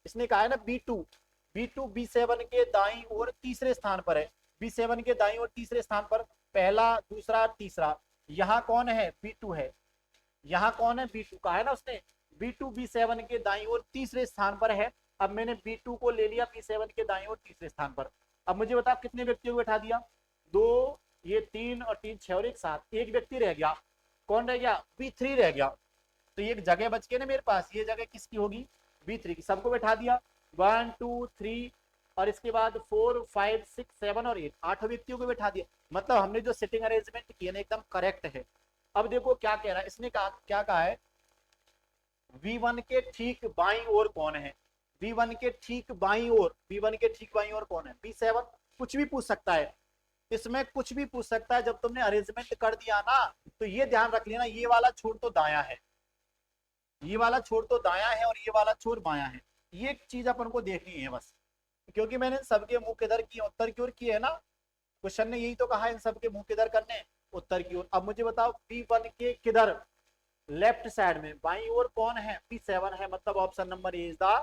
इसने कहा है ना B2 B7 के दाईं ओर तीसरे स्थान पर है, B7 के दाईं ओर तीसरे स्थान पर, पहला दूसरा तीसरा, यहाँ कौन है, B2 है, यहाँ कौन है, B2 कहा है ना उसने, B2 B7 के दाईं ओर तीसरे स्थान पर है। अब मैंने B2 को ले लिया B7 के दाईं ओर तीसरे स्थान पर। अब मुझे बता कितने व्यक्तियों को बैठा दिया, 2, ये 3 और 3 6 और 1 7, एक व्यक्ति रह गया, कौन रह गया, B3 रह गया, तो एक जगह बच के ना मेरे पास, ये जगह किसकी होगी, B3 की। सबको बैठा दिया 1 2 3 और इसके बाद 4 5 6 7 और 8, 8 व्यक्तियों को बैठा दिया, मतलब हमने जो सिटिंग अरेंजमेंट किया ना एकदम करेक्ट है। अब देखो क्या कह रहा है, इसने कहा क्या कहा है, V1 के ठीक बाईं ओर कौन है, V1 के ठीक बाईं ओर, V1 के ठीक बाईं ओर कौन है, B7, कुछ भी पूछ सकता है, इसमें कुछ भी पूछ सकता है। जब तुमने अरेंजमेंट कर दिया ना, तो ये ध्यान रख लेना, ये वाला छोर तो दाया है, ये वाला छोर तो दायां है और ये वाला छोर बायां है। ये एक चीज अपन को देखनी है बस, क्योंकि मैंने सबके मुंह किधर किए, उत्तर की ओर किए है ना। क्वेश्चन ने यही तो कहा है इन सबके मुंह किधर करने हैं, उत्तर की ओर। अब मुझे बताओ P1 के किधर, लेफ्ट साइड में बाई ओर कौन है, P7 है, मतलब option number A is the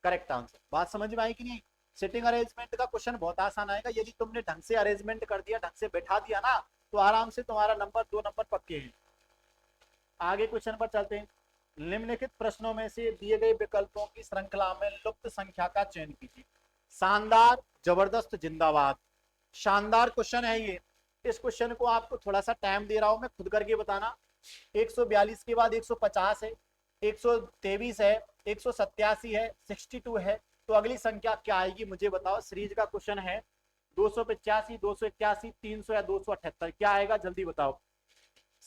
correct answer. बात समझ में आई कि नहीं? सिटिंग अरेंजमेंट का क्वेश्चन बहुत आसान आएगा, यदि तुमने ढंग से अरेंजमेंट कर दिया, ढंग से बैठा दिया ना, तो आराम से तुम्हारा नंबर 2 नंबर पक्के हैं। आगे क्वेश्चन पर चलते हैं। निम्नलिखित प्रश्नों में से दिए गए विकल्पों की श्रृंखला में लुप्त संख्या का चयन कीजिए। शानदार, जबरदस्त, जिंदाबाद। शानदार क्वेश्चन है ये। इस क्वेश्चन को आपको थोड़ा सा टाइम दे रहा हूं मैं, खुद करके बताना। 142 के बाद 150 है, 123 है, 187 है, 62 है, तो अगली संख्या क्या आएगी मुझे बताओ। सीरीज का क्वेश्चन है। 285, 281, 300 या 278, क्या आएगा जल्दी बताओ।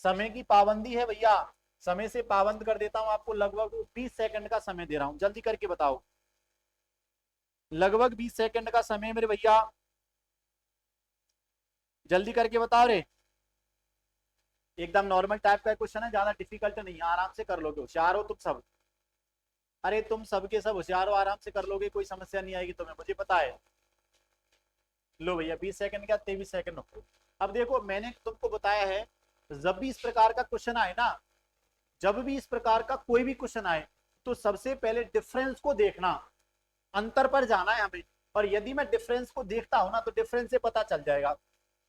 समय की पाबंदी है भैया, समय से पाबंद कर देता हूं आपको। लगभग 20 सेकंड का समय दे रहा हूं, जल्दी करके बताओ। लगभग 20 सेकंड का समय मेरे भैया, जल्दी करके बताओ रे। एकदम नॉर्मल टाइप का क्वेश्चन है, ज्यादा डिफिकल्ट नहीं है, आराम से कर लोगे, होशियार हो तुम सब। अरे तुम सबके सब होशियार हो, आराम से कर लोगे, कोई समस्या नहीं आएगी तुम्हें, मुझे पता है। लो भैया 20 सेकंड का 23 सेकंड हो। अब देखो मैंने तुमको बताया है, जब भी इस प्रकार का क्वेश्चन आए ना, जब भी इस प्रकार का कोई भी क्वेश्चन आए, तो सबसे पहले डिफरेंस को देखना, अंतर पर जाना है हमें। और यदि मैं डिफरेंस को देखता हूं ना, तो डिफरेंस से पता चल जाएगा।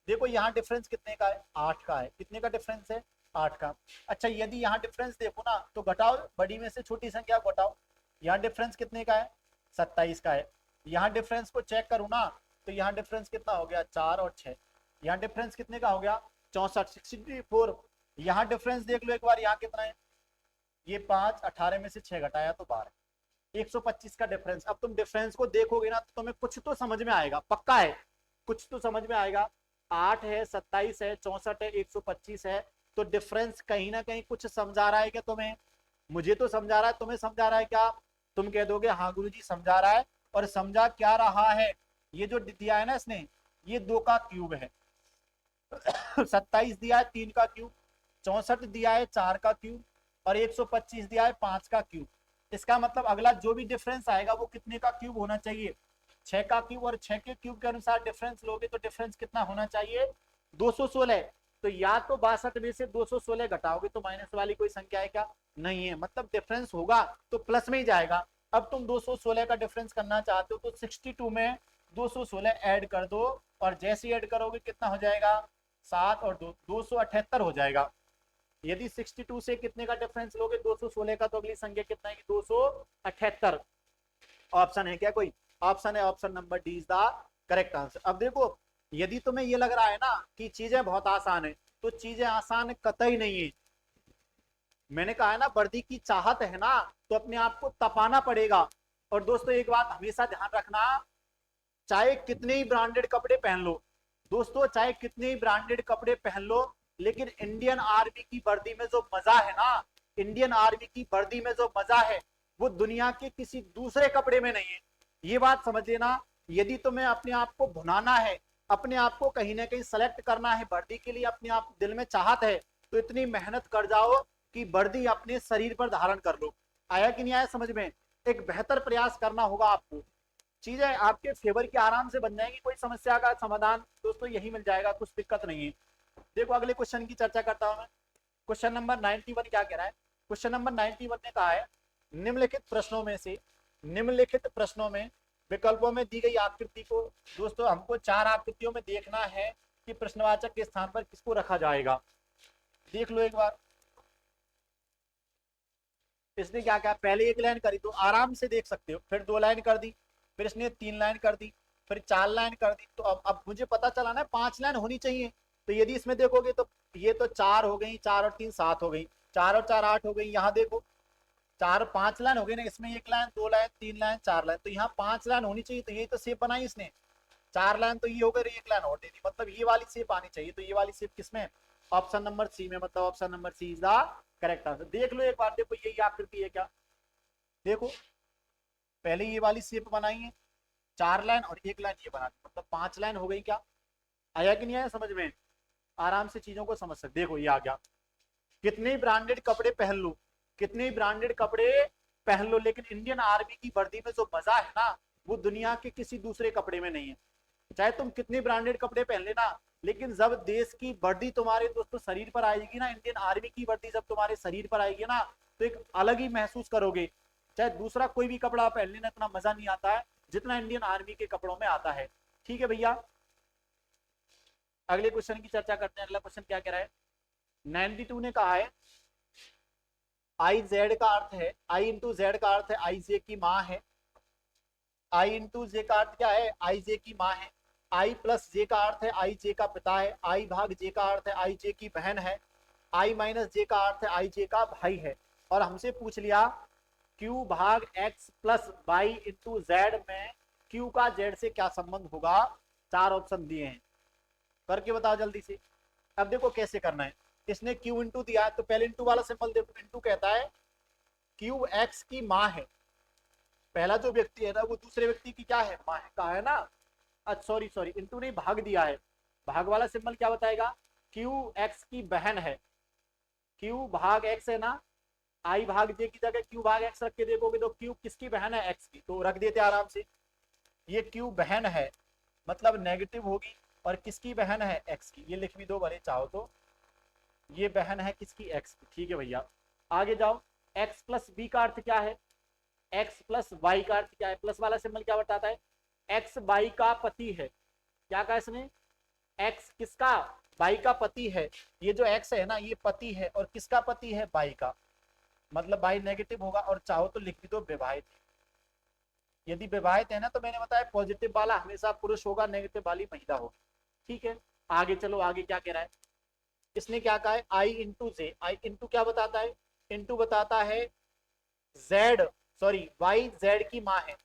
देखो यहाँ डिफरेंस कितने का है, 8 का है। कितने का डिफरेंस है, 8 का। अच्छा यदि यहाँ डिफरेंस देखो ना, तो घटाओ, बड़ी में से छोटी संख्या को घटाओ। यहाँ डिफरेंस कितने का है, 27 का है। यहाँ डिफरेंस को चेक करूँ ना, तो यहाँ डिफरेंस कितना हो गया, 4 और 6। यहाँ डिफरेंस कितने का हो गया, 64, 64। यहाँ डिफरेंस देख लो एक बार, यहाँ कितना है, ये 5, 18 में से 6 घटाया तो 12, 125 का डिफरेंस। अब तुम डिफरेंस को देखोगे ना, तो तुम्हें कुछ तो समझ में आएगा, पक्का है, कुछ तो समझ में आएगा। 8 है, 27 है, 64 है, 125 है, तो डिफरेंस कहीं ना कहीं कुछ समझा रहा है क्या तुम्हें? मुझे तो समझा रहा है, तुम्हें समझा रहा है क्या? तुम कह दोगे हाँ गुरुजी समझा रहा है। और समझा क्या रहा है, ये जो दिया है ना इसने, ये 2 का क्यूब है। 27 दिया है 3 का क्यूब, 64 दिया है 4 का क्यूब, और 125 दिया है 5 का क्यूब। इसका मतलब अगला जो भी डिफरेंस आएगा वो कितने का क्यूब होना चाहिए, 6 का क्यूब। और 6 के क्यूब के अनुसार डिफरेंस लोगे तो डिफरेंस कितना होना चाहिए, 216। तो या तो 62 में से 216 घटाओगे तो माइनस वाली कोई संख्या है क्या, नहीं है, मतलब डिफरेंस होगा तो प्लस में ही जाएगा। अब तुम 216 का डिफरेंस करना चाहते हो, तो 62 में 216 ऐड कर दो, और जैसे ऐड करोगे कितना हो जाएगा, 7 और 2, 278 हो जाएगा। यदि 62 से कितने का डिफरेंस लोगे, 216 का, तो अगली संख्या कितना है, 278। ऑप्शन है क्या कोई, ऑप्शन है, option number D is the correct answer. अब देखो यदि तुम्हें ये लग रहा है ना कि चीजें बहुत आसान है, तो चीजें आसान कतई नहीं है। मैंने कहा है ना, वर्दी की चाहत है ना, तो अपने आप को तपाना पड़ेगा। और दोस्तों एक बात हमेशा ध्यान रखना, चाहे कितने ही ब्रांडेड कपड़े पहन लो, दोस्तों चाहे कितने ही ब्रांडेड कपड़े पहन लो, लेकिन इंडियन आर्मी की वर्दी में जो मजा है ना, इंडियन आर्मी की वर्दी में जो मजा है, वो दुनिया के किसी दूसरे कपड़े में नहीं है। ये बात समझ लेना। यदि तुम्हें अपने आप को भुनाना है, अपने आप को कहीं ना कहीं सेलेक्ट करना है वर्दी के लिए, अपने आप दिल में चाहत है, तो इतनी मेहनत कर जाओ कि वर्दी अपने शरीर पर धारण कर लो। आया कि नहीं आया समझ में? एक बेहतर प्रयास करना होगा आपको, चीजें आपके फेवर की आराम से बन जाएंगी, कोई समस्या का समाधान दोस्तों यही मिल जाएगा, कुछ दिक्कत नहीं है। देखो अगले क्वेश्चन की चर्चा करता हूं मैं। क्वेश्चन नंबर 91 क्या कह रहा है, क्वेश्चन नंबर 91 ने कहा है, निम्नलिखित प्रश्नों में से, निम्नलिखित प्रश्नों में विकल्पों में दी गई आकृति को, दोस्तों हमको 4 आकृतियों में देखना है कि प्रश्नवाचक के स्थान पर किसको रखा जाएगा। देख लो एक बार, इसने क्या कहा, पहले 1 लाइन करी तो आराम से देख सकते हो, फिर 2 लाइन कर दी, फिर इसने 3 लाइन कर दी, फिर 4 लाइन कर दी। तो अब मुझे पता चला ना 5 लाइन होनी चाहिए। तो यदि इसमें देखोगे तो ये तो 4 हो गई, 4 और 3 7 हो गई, 4 और 4 8 हो गई। यहाँ देखो 4 5 लाइन हो गई ना, इसमें 1 लाइन, 2 लाइन, 3 लाइन, 4 लाइन, तो यहाँ 5 लाइन होनी चाहिए। तो यही तो शेप बनाई इसने, 4 लाइन तो ये हो गई, 1 लाइन और दे दी, मतलब ये वाली शेप आनी चाहिए। तो ये वाली शेप किसमें, ऑप्शन नंबर सी में, मतलब option number C is the correct answer. देख लो एक बार, देखो यही आकृति है क्या, देखो पहले ये वाली शेप बनाई है, 4 लाइन और 1 लाइन ये बना दी, मतलब 5 लाइन हो गई क्या। आया कि नहीं आया समझ में? आराम से चीजों को समझ सकते। देखो ये आ गया, कितने ब्रांडेड कपड़े पहन लो, कितने ब्रांडेड कपड़े पहन लो, लेकिन इंडियन आर्मी की वर्दी में जो मजा है ना, वो दुनिया के किसी दूसरे कपड़े में नहीं है। चाहे तुम कितने ब्रांडेड कपड़े पहन लेना, लेकिन जब देश की वर्दी तुम्हारे दोस्तों शरीर पर आएगी ना, इंडियन आर्मी की वर्दी जब तुम्हारे शरीर पर आएगी ना, तो एक अलग ही महसूस करोगे। चाहे दूसरा कोई भी कपड़ा पहन लेना, इतना मजा नहीं आता है जितना इंडियन आर्मी के कपड़ों में आता है। ठीक है भैया, अगले क्वेश्चन की चर्चा करते हैं। अगला क्वेश्चन क्या कह रहा है, 92 ने कहा है आई जेड का अर्थ है, आई इंटू जेड का अर्थ है आई जे की माँ है। आई इंटू जे का अर्थ क्या है, आई जे की माँ है। आई प्लस जे का अर्थ है आई जे का पिता है। आई भाग जे का अर्थ है आई जे की बहन है। आई माइनस जे का अर्थ है आई जे का भाई है। और हमसे पूछ लिया क्यू भाग X plus Y into Z में क्यू का जेड से क्या संबंध होगा। चार ऑप्शन दिए हैं, करके बताओ जल्दी से। अब देखो कैसे करना है, इसने क्यू इंटू दिया है तो पहले इंटू वाला सिंबल देखो, इंटू कहता है क्यू एक्स की माँ है। पहला जो व्यक्ति है ना वो दूसरे व्यक्ति की क्या है, माँ है, कहा है ना। अच्छा सॉरी सॉरी, इंटू नहीं भाग दिया है। भाग वाला सिंबल क्या बताएगा, क्यू एक्स की बहन है। क्यू भाग एक्स है ना, आई भाग जे की जगह क्यू भाग एक्स रख के देखोगे तो क्यू किसकी बहन है, एक्स की, तो रख देते आराम से। ये क्यू बहन है मतलब नेगेटिव होगी, और किसकी बहन है, एक्स की, ये लिख भी दो भले चाहो तो। ये बहन है किसकी, एक्स की। ठीक है भैया, आगे जाओ। एक्स प्लस बी का अर्थ क्या है, एक्स प्लस वाई का अर्थ क्या है, प्लस वाला सिंबल क्या बताता है, एक्स वाई का पति है। क्या कहा इसने, एक्स किसका, वाई का पति है। ये जो एक्स है ना ये पति है, और किसका पति है, वाई का, मतलब वाई नेगेटिव होगा, और चाहो तो लिख भी दो विवाहित है। यदि विवाहित है ना तो मैंने बताया पॉजिटिव वाला हमेशा पुरुष होगा, नेगेटिव वाली महिला होगी। ठीक है, आगे चलो, आगे क्या कह रहा है, इसने क्या कहा है, आई इंटू जे। आई इंटू क्या बताता है, इंटू बताता है जेड, सॉरी वाई जेड की माँ है।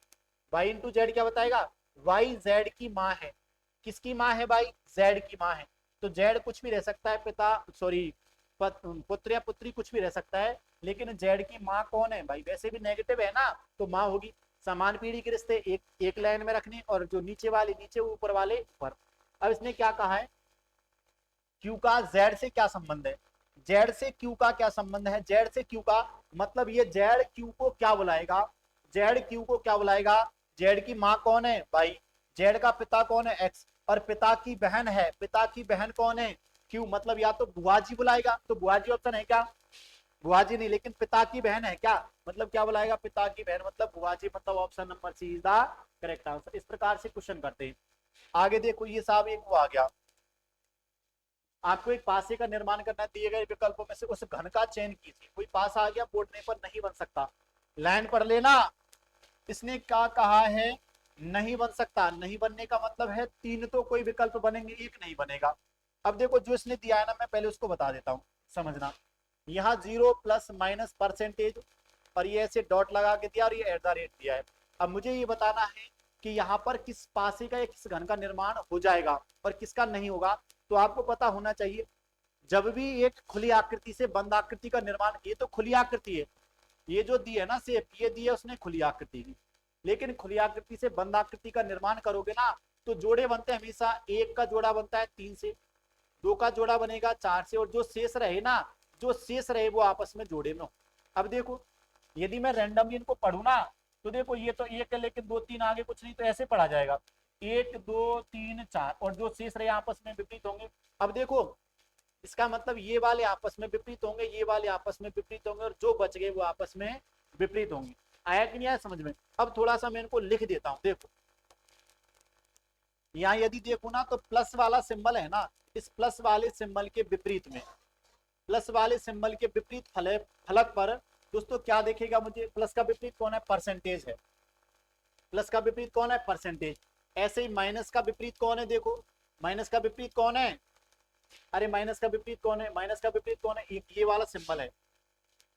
वाई इंटू जेड क्या बताएगा, वाई जेड की माँ है। किसकी माँ है भाई, जेड की माँ है। तो जेड कुछ भी रह सकता है, पिता सॉरी पुत्र या पुत्री कुछ भी रह सकता है, लेकिन जेड की माँ कौन है भाई, वैसे भी नेगेटिव है ना, तो माँ होगी। समान पीढ़ी के रिश्ते एक एक लाइन में रखने, और जो नीचे वाले नीचे, ऊपर वाले ऊपर। अब इसने क्या कहा है, क्यू का जेड से क्या संबंध है, जेड से क्यू का क्या संबंध है, जेड से क्यू का मतलब ये जेड क्यू को क्या बुलाएगा, जेड क्यू को क्या बुलाएगा। जेड की माँ कौन है भाई, जेड का पिता कौन है, एक्स, और पिता की बहन है, पिता की बहन कौन है, क्यू, मतलब या तो बुआ जी बुलाएगा, तो बुआ जी ऑप्शन है क्या, बुआ जी नहीं, लेकिन पिता की बहन है क्या, मतलब क्या बुलाएगा, पिता की बहन, मतलब बुआ जी, मतलब option number C is the correct answer. इस प्रकार से क्वेश्चन करते हैं। आगे देखो, ये साहब एक वो आ गया, आपको एक पासे का निर्माण करना है, दिए गए विकल्पों में से उस घन का चयन कीजिए। कोई पास आ गया, बोर्ड पेपर नहीं बन सकता, लाइन पर लेना। इसने क्या कहा है, नहीं बन सकता, नहीं बनने का मतलब है तीन तो कोई विकल्प बनेंगे, एक नहीं बनेगा। अब देखो जो इसने दिया है ना, मैं पहले उसको बता देता हूँ, समझना। यहाँ जीरो प्लस माइनस परसेंटेज, और ये ऐसे डॉट लगा के दिया, और ये एट द रेट दिया है। अब मुझे ये बताना है कि यहाँ पर किस पासे का या किस घन का निर्माण हो जाएगा और किसका नहीं होगा। तो आपको पता होना चाहिए, जब भी एक खुली आकृति से बंद आकृति का निर्माण, ये तो खुली आकृति है, ये जो दी है ना शेप, ये दी है उसने खुली आकृति की, लेकिन खुली आकृति से बंद आकृति का निर्माण करोगे ना, तो जोड़े बनते हैं हमेशा, एक का जोड़ा बनता है तीन से, दो का जोड़ा बनेगा चार से, और जो शेष रहे ना, जो शेष रहे वो आपस में जोड़े में हो। अब देखो, यदि मैं रैंडमली इनको पढ़ू ना, तो देखो ये तो एक है, लेकिन दो तीन आगे कुछ नहीं, तो ऐसे पढ़ा जाएगा, एक दो तीन चार, और जो शेष रहे आपस में विपरीत होंगे। अब देखो, इसका मतलब ये वाले आपस में विपरीत होंगे, ये वाले आपस में विपरीत होंगे, और जो बच गए वो आपस में विपरीत होंगे। आया कि नहीं आया समझ में। अब थोड़ा सा मैं इनको लिख देता हूं, देखो यहाँ यदि देखो ना, तो प्लस वाला सिंबल है ना, इस प्लस वाले सिंबल के विपरीत में, प्लस वाले सिंबल के विपरीत फलक पर दोस्तों क्या देखेगा मुझे, प्लस का विपरीत कौन है, परसेंटेज है। प्लस का विपरीत कौन है, परसेंटेज। ऐसे ही माइनस का विपरीत कौन है, देखो माइनस का विपरीत कौन है, अरे माइनस का विपरीत कौन है, माइनस का विपरीत कौन है, ये वाला सिंबल है,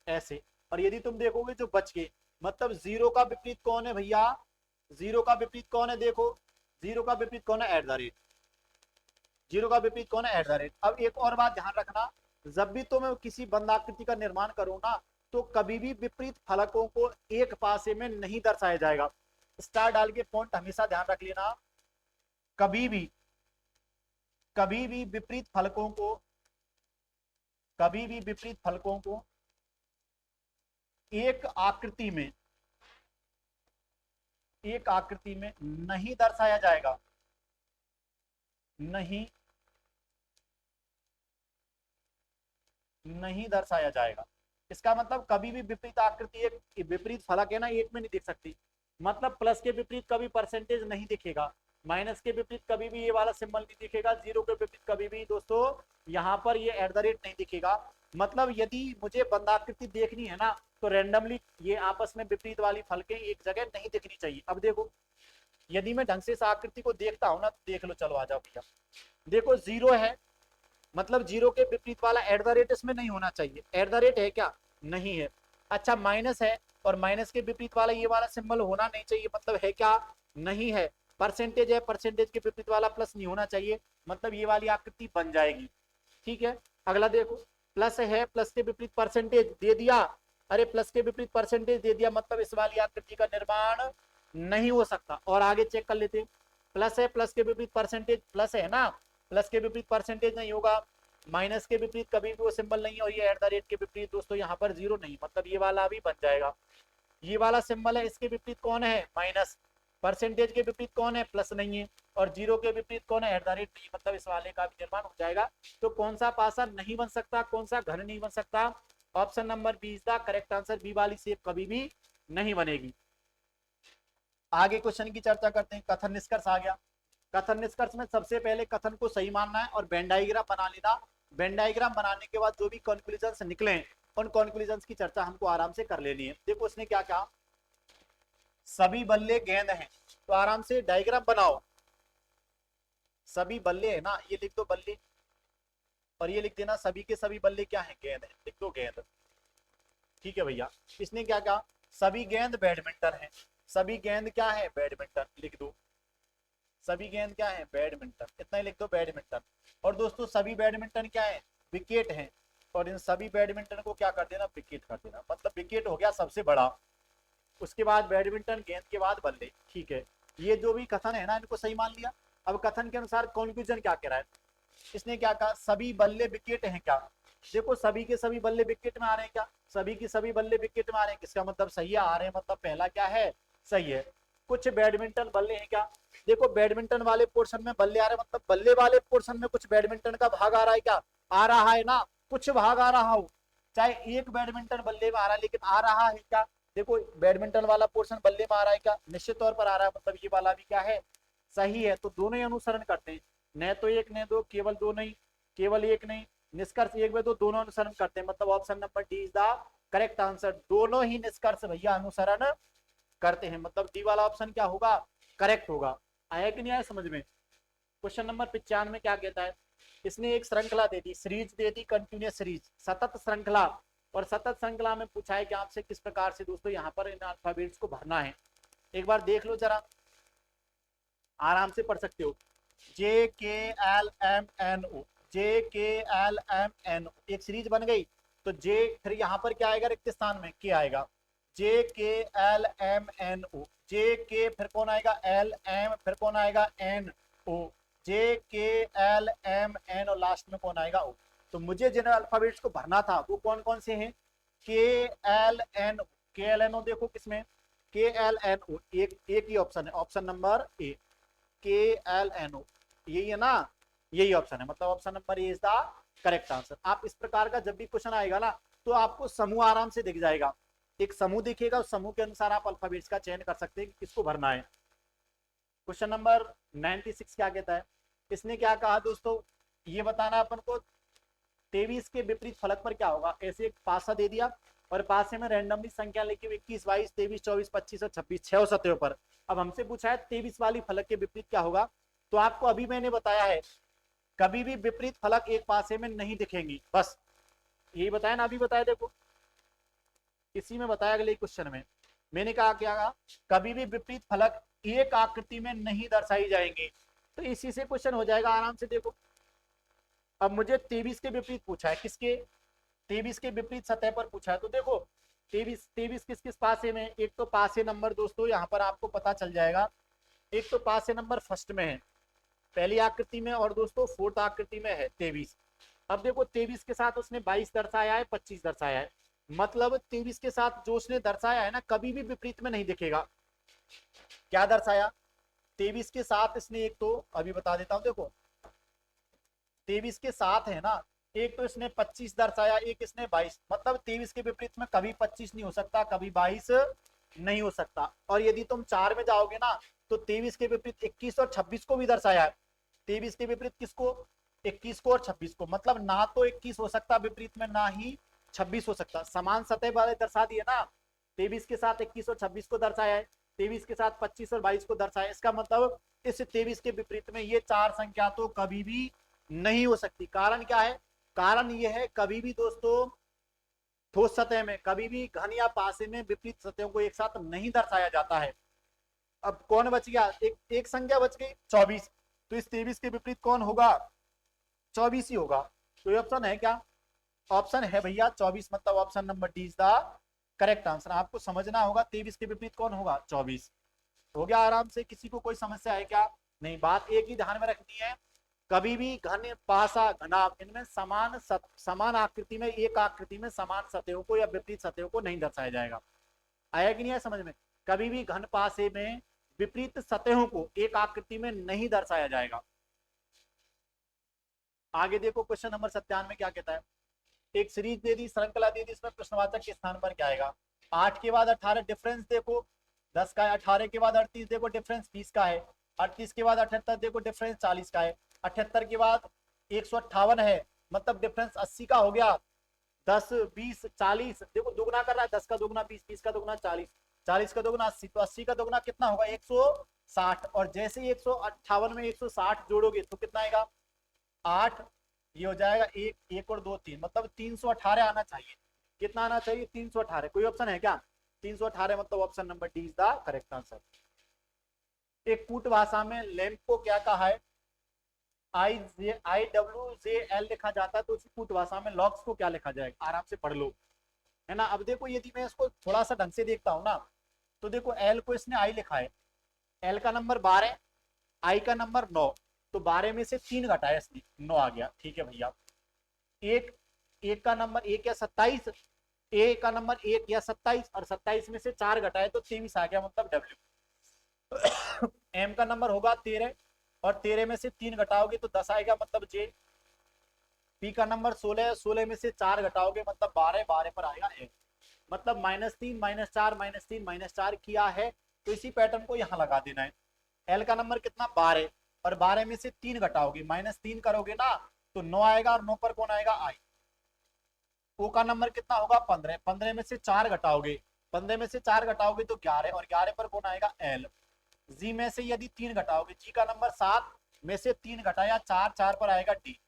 ऐसे। और यदि तुम देखोगे जो बच गए, मतलब जीरो का विपरीत कौन है भैया, जीरो का विपरीत कौन है, देखो जीरो का विपरीत कौन है, एट द रेट। जीरो का विपरीत कौन है, एट द रेट। अब एक और बात ध्यान रखना, जब भी तुम किसी बंधाकृति का निर्माण करो ना, तो कभी भी विपरीत फलकों को एक पासे में नहीं दर्शाया जाएगा। स्टार डाल के पॉइंट हमेशा ध्यान रख लेना, कभी भी, कभी भी विपरीत फलकों को, कभी भी विपरीत फलकों को एक आकृति में नहीं दर्शाया जाएगा, नहीं दर्शाया जाएगा। इसका मतलब कभी भी विपरीत आकृति, एक विपरीत फलक है ना, एक में नहीं दिख सकती। मतलब प्लस के विपरीत कभी परसेंटेज नहीं दिखेगा, माइनस के विपरीत कभी भी ये वाला सिंबल नहीं दिखेगा, जीरो के विपरीत कभी भी दोस्तों यहाँ पर ये @ नहीं दिखेगा। मतलब यदि मुझे बंधाकृति देखनी है ना, तो रेंडमली ये आपस में विपरीत वाली फलकें एक जगह नहीं दिखनी चाहिए। अब देखो, यदि मैं ढंग से इस आकृति को देखता हूं ना, तो देख लो, चलो आ जाओ भैया। देखो जीरो है, मतलब जीरो के विपरीत वाला @ इसमें नहीं होना चाहिए। @ है क्या? नहीं है। अच्छा, माइनस है, और माइनस के विपरीत वाला ये वाला सिंबल होना नहीं चाहिए, मतलब है क्या? नहीं है। परसेंटेज है, परसेंटेज के विपरीत वाला प्लस नहीं होना चाहिए, मतलब ये वाली आकृति बन जाएगी। ठीक है, अगला देखो, प्लस है, प्लस के विपरीत परसेंटेज दे दिया, अरे प्लस के विपरीत परसेंटेज दे दिया, मतलब इस वाली आकृति का निर्माण नहीं हो सकता। और आगे चेक कर लेते हैं, प्लस है, प्लस के विपरीत परसेंटेज, प्लस है ना, प्लस के विपरीत परसेंटेज नहीं होगा, माइनस के विपरीत कभी भी वो सिंबल नहीं है, और ये @ के विपरीत दोस्तों यहाँ पर जीरो नहीं, मतलब ये वाला भी बन जाएगा। ये वाला सिंबल है, इसके विपरीत कौन है? माइनस। परसेंटेज के विपरीत कौन है? प्लस नहीं है। और जीरो के विपरीत कौन है? @ नहीं, मतलब इस वाले का भी निर्माण हो जाएगा। तो कौन सा पासा नहीं बन सकता, कौन सा घन नहीं बन सकता? Option number B is the correct answer. B वाली शेप कभी भी नहीं बनेगी। आगे क्वेश्चन की चर्चा करते हैं। कथन निष्कर्ष आ गया। कथन निष्कर्ष में सबसे पहले कथन को सही मानना है और वेन डायग्राम बना लेना। वेन डायग्राम बनाने के बाद जो भी कंक्लूजन्स निकले, उन कंक्लूजन्स की चर्चा हमको आराम से कर लेनी है। देखो उसने क्या कहा, सभी बल्ले गेंद हैं, तो आराम से डायग्राम बनाओ। सभी बल्ले है ना, ये लिख दो बल्ले, और ये लिख देना सभी के सभी बल्ले क्या है? गेंद है, लिख दो गेंद। ठीक है भैया। इसने क्या कहा, सभी गेंद बैडमिंटन है। सभी गेंद क्या है? बैडमिंटन, लिख दो। सभी गेंद क्या है? बैडमिंटन, इतना ही लिख दो, बैडमिंटन। और दोस्तों सभी बैडमिंटन क्या है? विकेट है, और इन सभी बैडमिंटन को क्या कर देना? विकेट कर देना, मतलब विकेट हो गया सबसे बड़ा। उसके बाद बैडमिंटन, गेंद के बाद बल्ले। ठीक है, ये जो भी कथन है ना, इनको सही मान लिया। अब कथन के अनुसार कंक्लूजन क्या कह रहा है, इसने क्या कहा, सभी बल्ले विकेट हैं क्या? देखो सभी के सभी बल्ले विकेट में आ रहे हैं क्या? सभी के सभी बल्ले विकेट में आ रहे हैं, किसका मतलब सही है, आ रहे हैं, मतलब पहला क्या है? सही है। कुछ बैडमिंटन बल्ले हैं क्या? देखो बैडमिंटन वाले पोर्शन में बल्ले आ रहे हैं, मतलब बल्ले वाले पोर्शन में कुछ बैडमिंटन का भाग आ रहा है क्या? आ रहा है ना, कुछ भाग आ रहा हो, चाहे एक बैडमिंटन बल्ले में आ रहा है, लेकिन आ रहा है क्या? देखो बैडमिंटन वाला पोर्शन बल्ले में आ रहा है क्या? निश्चित तौर पर आ रहा है, मतलब ये वाला भी क्या है? सही है। तो दोनों ही अनुसरण करते हैं, न तो एक न दो, केवल दो नहीं, केवल एक नहीं, निष्कर्ष एक व दो, दोनों अनुसरण करते हैं, मतलब option number D is the correct answer. दोनों ही निष्कर्ष भैया अनुसरण करते हैं, मतलब डी वाला ऑप्शन क्या होगा? करेक्ट होगा। आया कि नहीं आया समझ में? क्वेश्चन नंबर 95 में क्या कहता है, इसने एक श्रृंखला दे दी, सीरीज दे दी, कंटिन्यूअस सीरीज, सतत श्रृंखला। और सतत श्रृंखला में पूछा है कि आपसे किस प्रकार से दोस्तों यहाँ पर इन अल्फाबेट्स को भरना है। एक बार देख लो जरा, आराम से पढ़ सकते हो। JKLMNO, JKLMNO एक सीरीज बन गई, तो जे फिर यहाँ पर क्या आएगा? रिक्त स्थान में के आएगा, JKLMNO, JK फिर कौन आएगा? LM फिर कौन आएगा? NO, JKLMN और लास्ट में कौन आएगा? O। तो मुझे जिन अल्फाबेट्स को भरना था वो कौन कौन से हैं? KLNO, KLNO देखो किसमें? KLNO, एक ही ऑप्शन है, ऑप्शन नंबर ए, KLNO, यही है ना, यही ऑप्शन है, मतलब option number A is the correct answer. आप इस प्रकार का जब भी क्वेश्चन आएगा ना, तो आपको समूह आराम से दिख जाएगा, एक समूह दिखेगा, उस समूह के अनुसार आप अल्फाबेट्स का चयन कर सकते हैं कि किसको भरना है। क्वेश्चन नंबर 96 क्या कहता है, इसने क्या कहा दोस्तों, ये बताना अपन को 23 के विपरीत फलक पर क्या होगा। ऐसे एक पासा दे दिया और पासे में रैंडमली संख्या लिखी 21, 22, 23, 24, 25 और 26, 6 और 7 पर। अब हमसे पूछा है 23 वाली फलक के विपरीत क्या होगा। तो आपको अभी मैंने बताया है, कभी भी विपरीत फलक एक पासे में नहीं दिखेंगी, बस यही बताया ना, अभी बताया, देखो इसी में बताया अगले क्वेश्चन में मैंने कहा क्या, कभी भी विपरीत फलक एक आकृति में नहीं दर्शाई जाएंगे। तो इसी से क्वेश्चन हो जाएगा आराम से। देखो अब मुझे 23 के विपरीत पूछा है, किसके? 23 के विपरीत सतह पर पूछा है। तो देखो 23 किस किस पासे में? एक तो पासे नंबर दोस्तों यहाँ पर आपको पता चल जाएगा, एक तो पासे नंबर फर्स्ट में है, पहली आकृति में, और दोस्तों फोर्थ आकृति में है 23। अब देखो 23 के साथ उसने 22 दर्शाया है, 25 दर्शाया है, मतलब 23 के साथ जो उसने दर्शाया है ना, कभी भी विपरीत में नहीं दिखेगा। क्या दर्शाया? 23 के साथ इसने एक तो अभी बता देता हूं, देखो 23 के साथ है ना, एक तो इसने 25 दर्शाया, एक इसने 22, मतलब 23 के विपरीत में कभी 25 नहीं हो सकता, कभी 22 नहीं हो सकता। और यदि तुम 4 में जाओगे ना, तो 23 के विपरीत 21 और 26 को भी दर्शाया है। 23 के विपरीत किसको? 21 को और 26 को, मतलब ना तो 21 हो सकता विपरीत में, ना ही 26 हो सकता। समान सतह वाले दर्शा दिए ना, 23 के साथ 21 और 26 को दर्शाया है, 23 के साथ 25 और 22 को दर्शाया। इसका मतलब इस 23 के विपरीत में ये चार संख्या तो कभी भी नहीं हो सकती। कारण क्या है? कारण यह है, कभी भी दोस्तों ठोस सतह में, कभी भी घन या पासे में विपरीत सतहों को एक साथ नहीं दर्शाया जाता है। अब कौन बच गया? एक संख्या बच गई 24, तो इस 23 के विपरीत कौन होगा? 24 ही होगा। तो ऑप्शन है क्या? ऑप्शन है भैया 24, मतलब option number D is the correct answer. आपको समझना होगा 23 के विपरीत कौन होगा? 24। हो गया आराम से। किसी को कोई समस्या है क्या? नहीं। बात एक ही ध्यान में रखनी है, कभी भी घन पासा घनाभ इनमें समान आकृति में, एक आकृति में समान सतहों को या विपरीत सतहों को नहीं दर्शाया जाएगा। आया कि नहीं आया समझ में? कभी भी घन पासे में विपरीत सतहों को एक आकृति में नहीं दर्शाया जाएगा। आगे देखो क्वेश्चन नंबर 97 क्या कहता है। एक सीरीज दे दी, श्रृंखला दे दी, इसमें प्रश्नवाचक के स्थान पर क्या आएगा? 8 के बाद 18 डिफरेंस देखो 10 का है, 18 के बाद 38 देखो डिफरेंस 20 का है, 38 के बाद 78 देखो डिफरेंस 40 का है, 78 के बाद 158 है, मतलब डिफरेंस 80 का हो गया। 10 20 40 देखो दुगना कर रहा है, 10 का दुगना 20, 20 का दुगना 40, 40 का दुगना 80, तो 80 का दुगना कितना होगा? 160। और जैसे ही 158 में 160 जोड़ोगे तो कितना आएगा? 8। ये हो जाएगा एक, एक और दो 3, मतलब 318 आना चाहिए। कितना आना चाहिए? 318। कोई ऑप्शन है क्या? 318, मतलब option number D is the correct answer. एक कूट भाषा में लैंप को क्या कहा है? IWJL लिखा जाता है, तो उसी कूट भाषा में लॉक्स को क्या लिखा जाएगा? आराम से पढ़ लो, है ना। अब देखो यदि मैं इसको थोड़ा सा ढंग से देखता हूं ना, तो देखो एल को इसने आई लिखा है, एल का नंबर 12, आई का नंबर 9, तो 12 में से 3 घटाया इसने, 9 आ गया। ठीक है भैया। एक, एक का नंबर 1 या 27, ए का नंबर 1 या 27, और 27 में से 4 घटाए तो 23 आ गया, मतलब डब्ल्यू। एम का नंबर होगा 13, और 13 में से 3 घटाओगे तो 10 आएगा, मतलब जे। पी का नंबर 16 है, 16 में से 4 घटाओगे मतलब 12, 12 पर आएगा ए। मतलब -3 -4 -3 -4 किया है, तो इसी पैटर्न को यहाँ लगा देना है। एल का नंबर कितना? 12, और 12 में से 3 घटाओगे, -3 करोगे ना तो 9 आएगा, और 9 पर कौन आएगा? आई। ओ का नंबर कितना होगा? 15, 15 में से 4 घटाओगे, 15 में से 4 घटाओगे तो 11, और 11 पर कौन आएगा? एल। जी में से यदि 3 घटाओगे, जी का नंबर 7 में से 3 घटाया 4, 4 पर आएगा डी।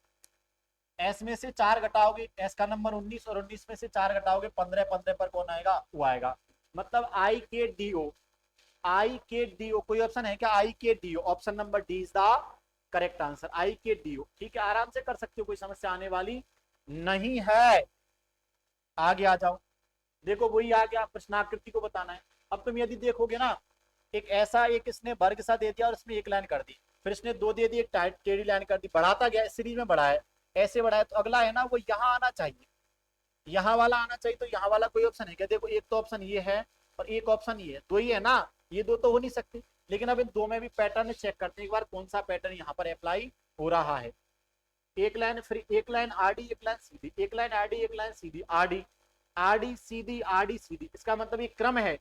एस में से 4 घटाओगे, एस का नंबर 19, और 19 में से 4 घटाओगे 15, 15 पर कौन आएगा? वो आएगा। मतलब आई के डी ओ, आई के डी ओ। कोई ऑप्शन है क्या? I K D O, option number D is the correct answer, I K D ओ। ठीक है, आराम से कर सकते हो, कोई समस्या आने वाली नहीं है। आगे आ जाओ। देखो वही आ गया, प्रश्नाकृति को बताना है। अब तुम यदि देखोगे ना, एक ऐसा, एक इसने वर्ग सा दे दिया और इसमें एक लाइन कर दी, फिर इसने 2 दे दी, एक टेढ़ी लाइन कर दी, बढ़ाता गया, इस सीरीज में बढ़ा है, ऐसे बढ़ाया, तो अगला है ना वो यहाँ आना चाहिए, यहाँ वाला आना चाहिए। तो यहाँ वाला कोई ऑप्शन है क्या? देखो एक तो ऑप्शन ये है, और एक ऑप्शन ये है, दो ही है ना, ये दो तो हो नहीं सकती। लेकिन अब इन दो में भी पैटर्न चेक करते हैं एक बार, कौन सा पैटर्न यहाँ पर अप्लाई हो रहा है। एक लाइन फिर एक लाइन आरडी, एक लाइन सीधी, एक लाइन आरडी, एक लाइन सीधी, आरडी आरडी सीधी, आरडी सीधी, इसका मतलब ये क्रम है।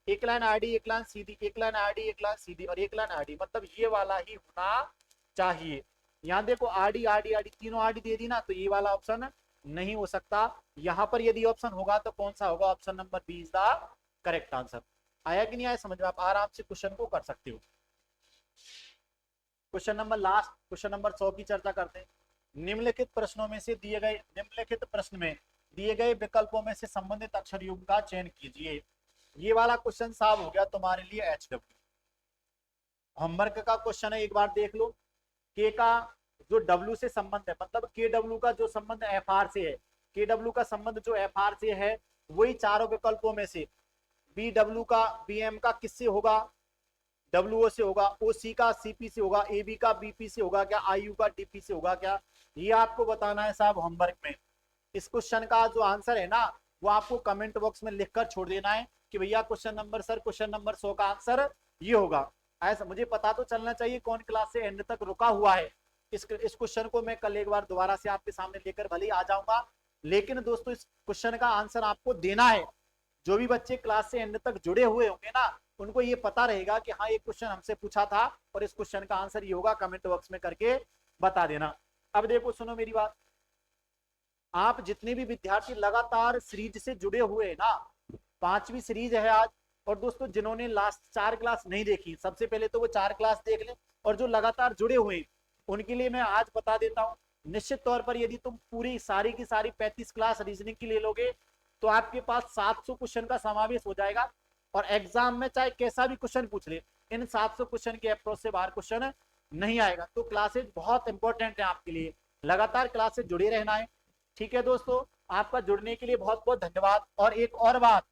एक लाइन आरडी, एक लाइन सीधी, एक लाइन आरडी, एक लाइन सीधी, और एक लाइन आरडी, मतलब ये वाला ही होना चाहिए। यहाँ देखो आरडी आरडी आरडी, तीनों आरडी दे दी ना, तो ये वाला ऑप्शन नहीं हो सकता। यहाँ पर यदि ऑप्शन होगा तो कौन सा होगा? Option number B is the correct answer. आया कि नहीं आया समझ में? आप आराम से क्वेश्चन को कर सकते हो। Question number last, question number 100 की चर्चा करते हैं। निम्नलिखित प्रश्नों में से दिए गए, निम्नलिखित प्रश्न में दिए गए विकल्पों में से संबंधित अक्षर युग्म का चयन कीजिए। ये वाला क्वेश्चन साफ हो गया तुम्हारे लिए, HW होमवर्क का क्वेश्चन है, एक बार देख लो। के का जो W से संबंध है, मतलब KW का जो संबंध FR से है, KW का संबंध जो FR से है, वही चारों विकल्पों में से BW का BM का किससे होगा? WO से होगा, OC का CP से होगा, AB का BP से होगा क्या, IU का DP से होगा क्या? ये आपको बताना है साहब होमवर्क में। इस क्वेश्चन का जो आंसर है ना, वो आपको कमेंट बॉक्स में लिखकर छोड़ देना है कि भैया question number sir, question number 100 का आंसर ये होगा। ऐसा मुझे पता तो चलना चाहिए कौन क्लास से एंड तक रुका हुआ है। इस क्वेश्चन को मैं कल एक बार दोबारा से आपके सामने लेकर भले ही आ जाऊंगा, लेकिन दोस्तों इस क्वेश्चन का आंसर आपको देना है। जो भी बच्चे क्लास से एंड तक जुड़े हुए होंगे ना, उनको ये पता रहेगा कि हाँ ये क्वेश्चन हमसे पूछा था और इस क्वेश्चन का आंसर ये होगा, कमेंट बॉक्स में करके बता देना। अब देखो सुनो मेरी बात, आप जितने भी विद्यार्थी लगातार सीरीज से जुड़े हुए हैं ना, 5वीं सीरीज है आज, और दोस्तों जिन्होंने लास्ट 4 क्लास नहीं देखी, सबसे पहले तो वो 4 क्लास देख लें, और जो लगातार जुड़े हुए हैं उनके लिए मैं आज बता देता हूं, निश्चित तौर पर यदि तुम पूरी सारी की सारी 35 क्लास रीजनिंग की ले लोगे तो आपके पास 700 क्वेश्चन का समावेश हो जाएगा, और एग्जाम में चाहे कैसा भी क्वेश्चन पूछ ले, इन 700 क्वेश्चन के अप्रोच से बाहर क्वेश्चन नहीं आएगा। तो क्लासेज बहुत इंपॉर्टेंट है आपके लिए, लगातार क्लास से जुड़े रहना है। ठीक है दोस्तों, आपका जुड़ने के लिए बहुत बहुत धन्यवाद। और एक और बात,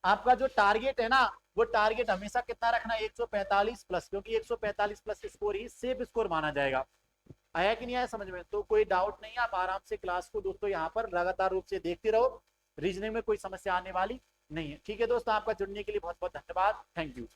आपका जो टारगेट है ना, वो टारगेट हमेशा कितना रखना है, 145 प्लस, क्योंकि 145 प्लस स्कोर ही सेफ स्कोर माना जाएगा। आया कि नहीं आया समझ में? तो कोई डाउट नहीं है, आप आराम से क्लास को दोस्तों यहाँ पर लगातार रूप से देखते रहो, रीजनिंग में कोई समस्या आने वाली नहीं है। ठीक है दोस्तों, आपका जुड़ने के लिए बहुत बहुत धन्यवाद। Thank you.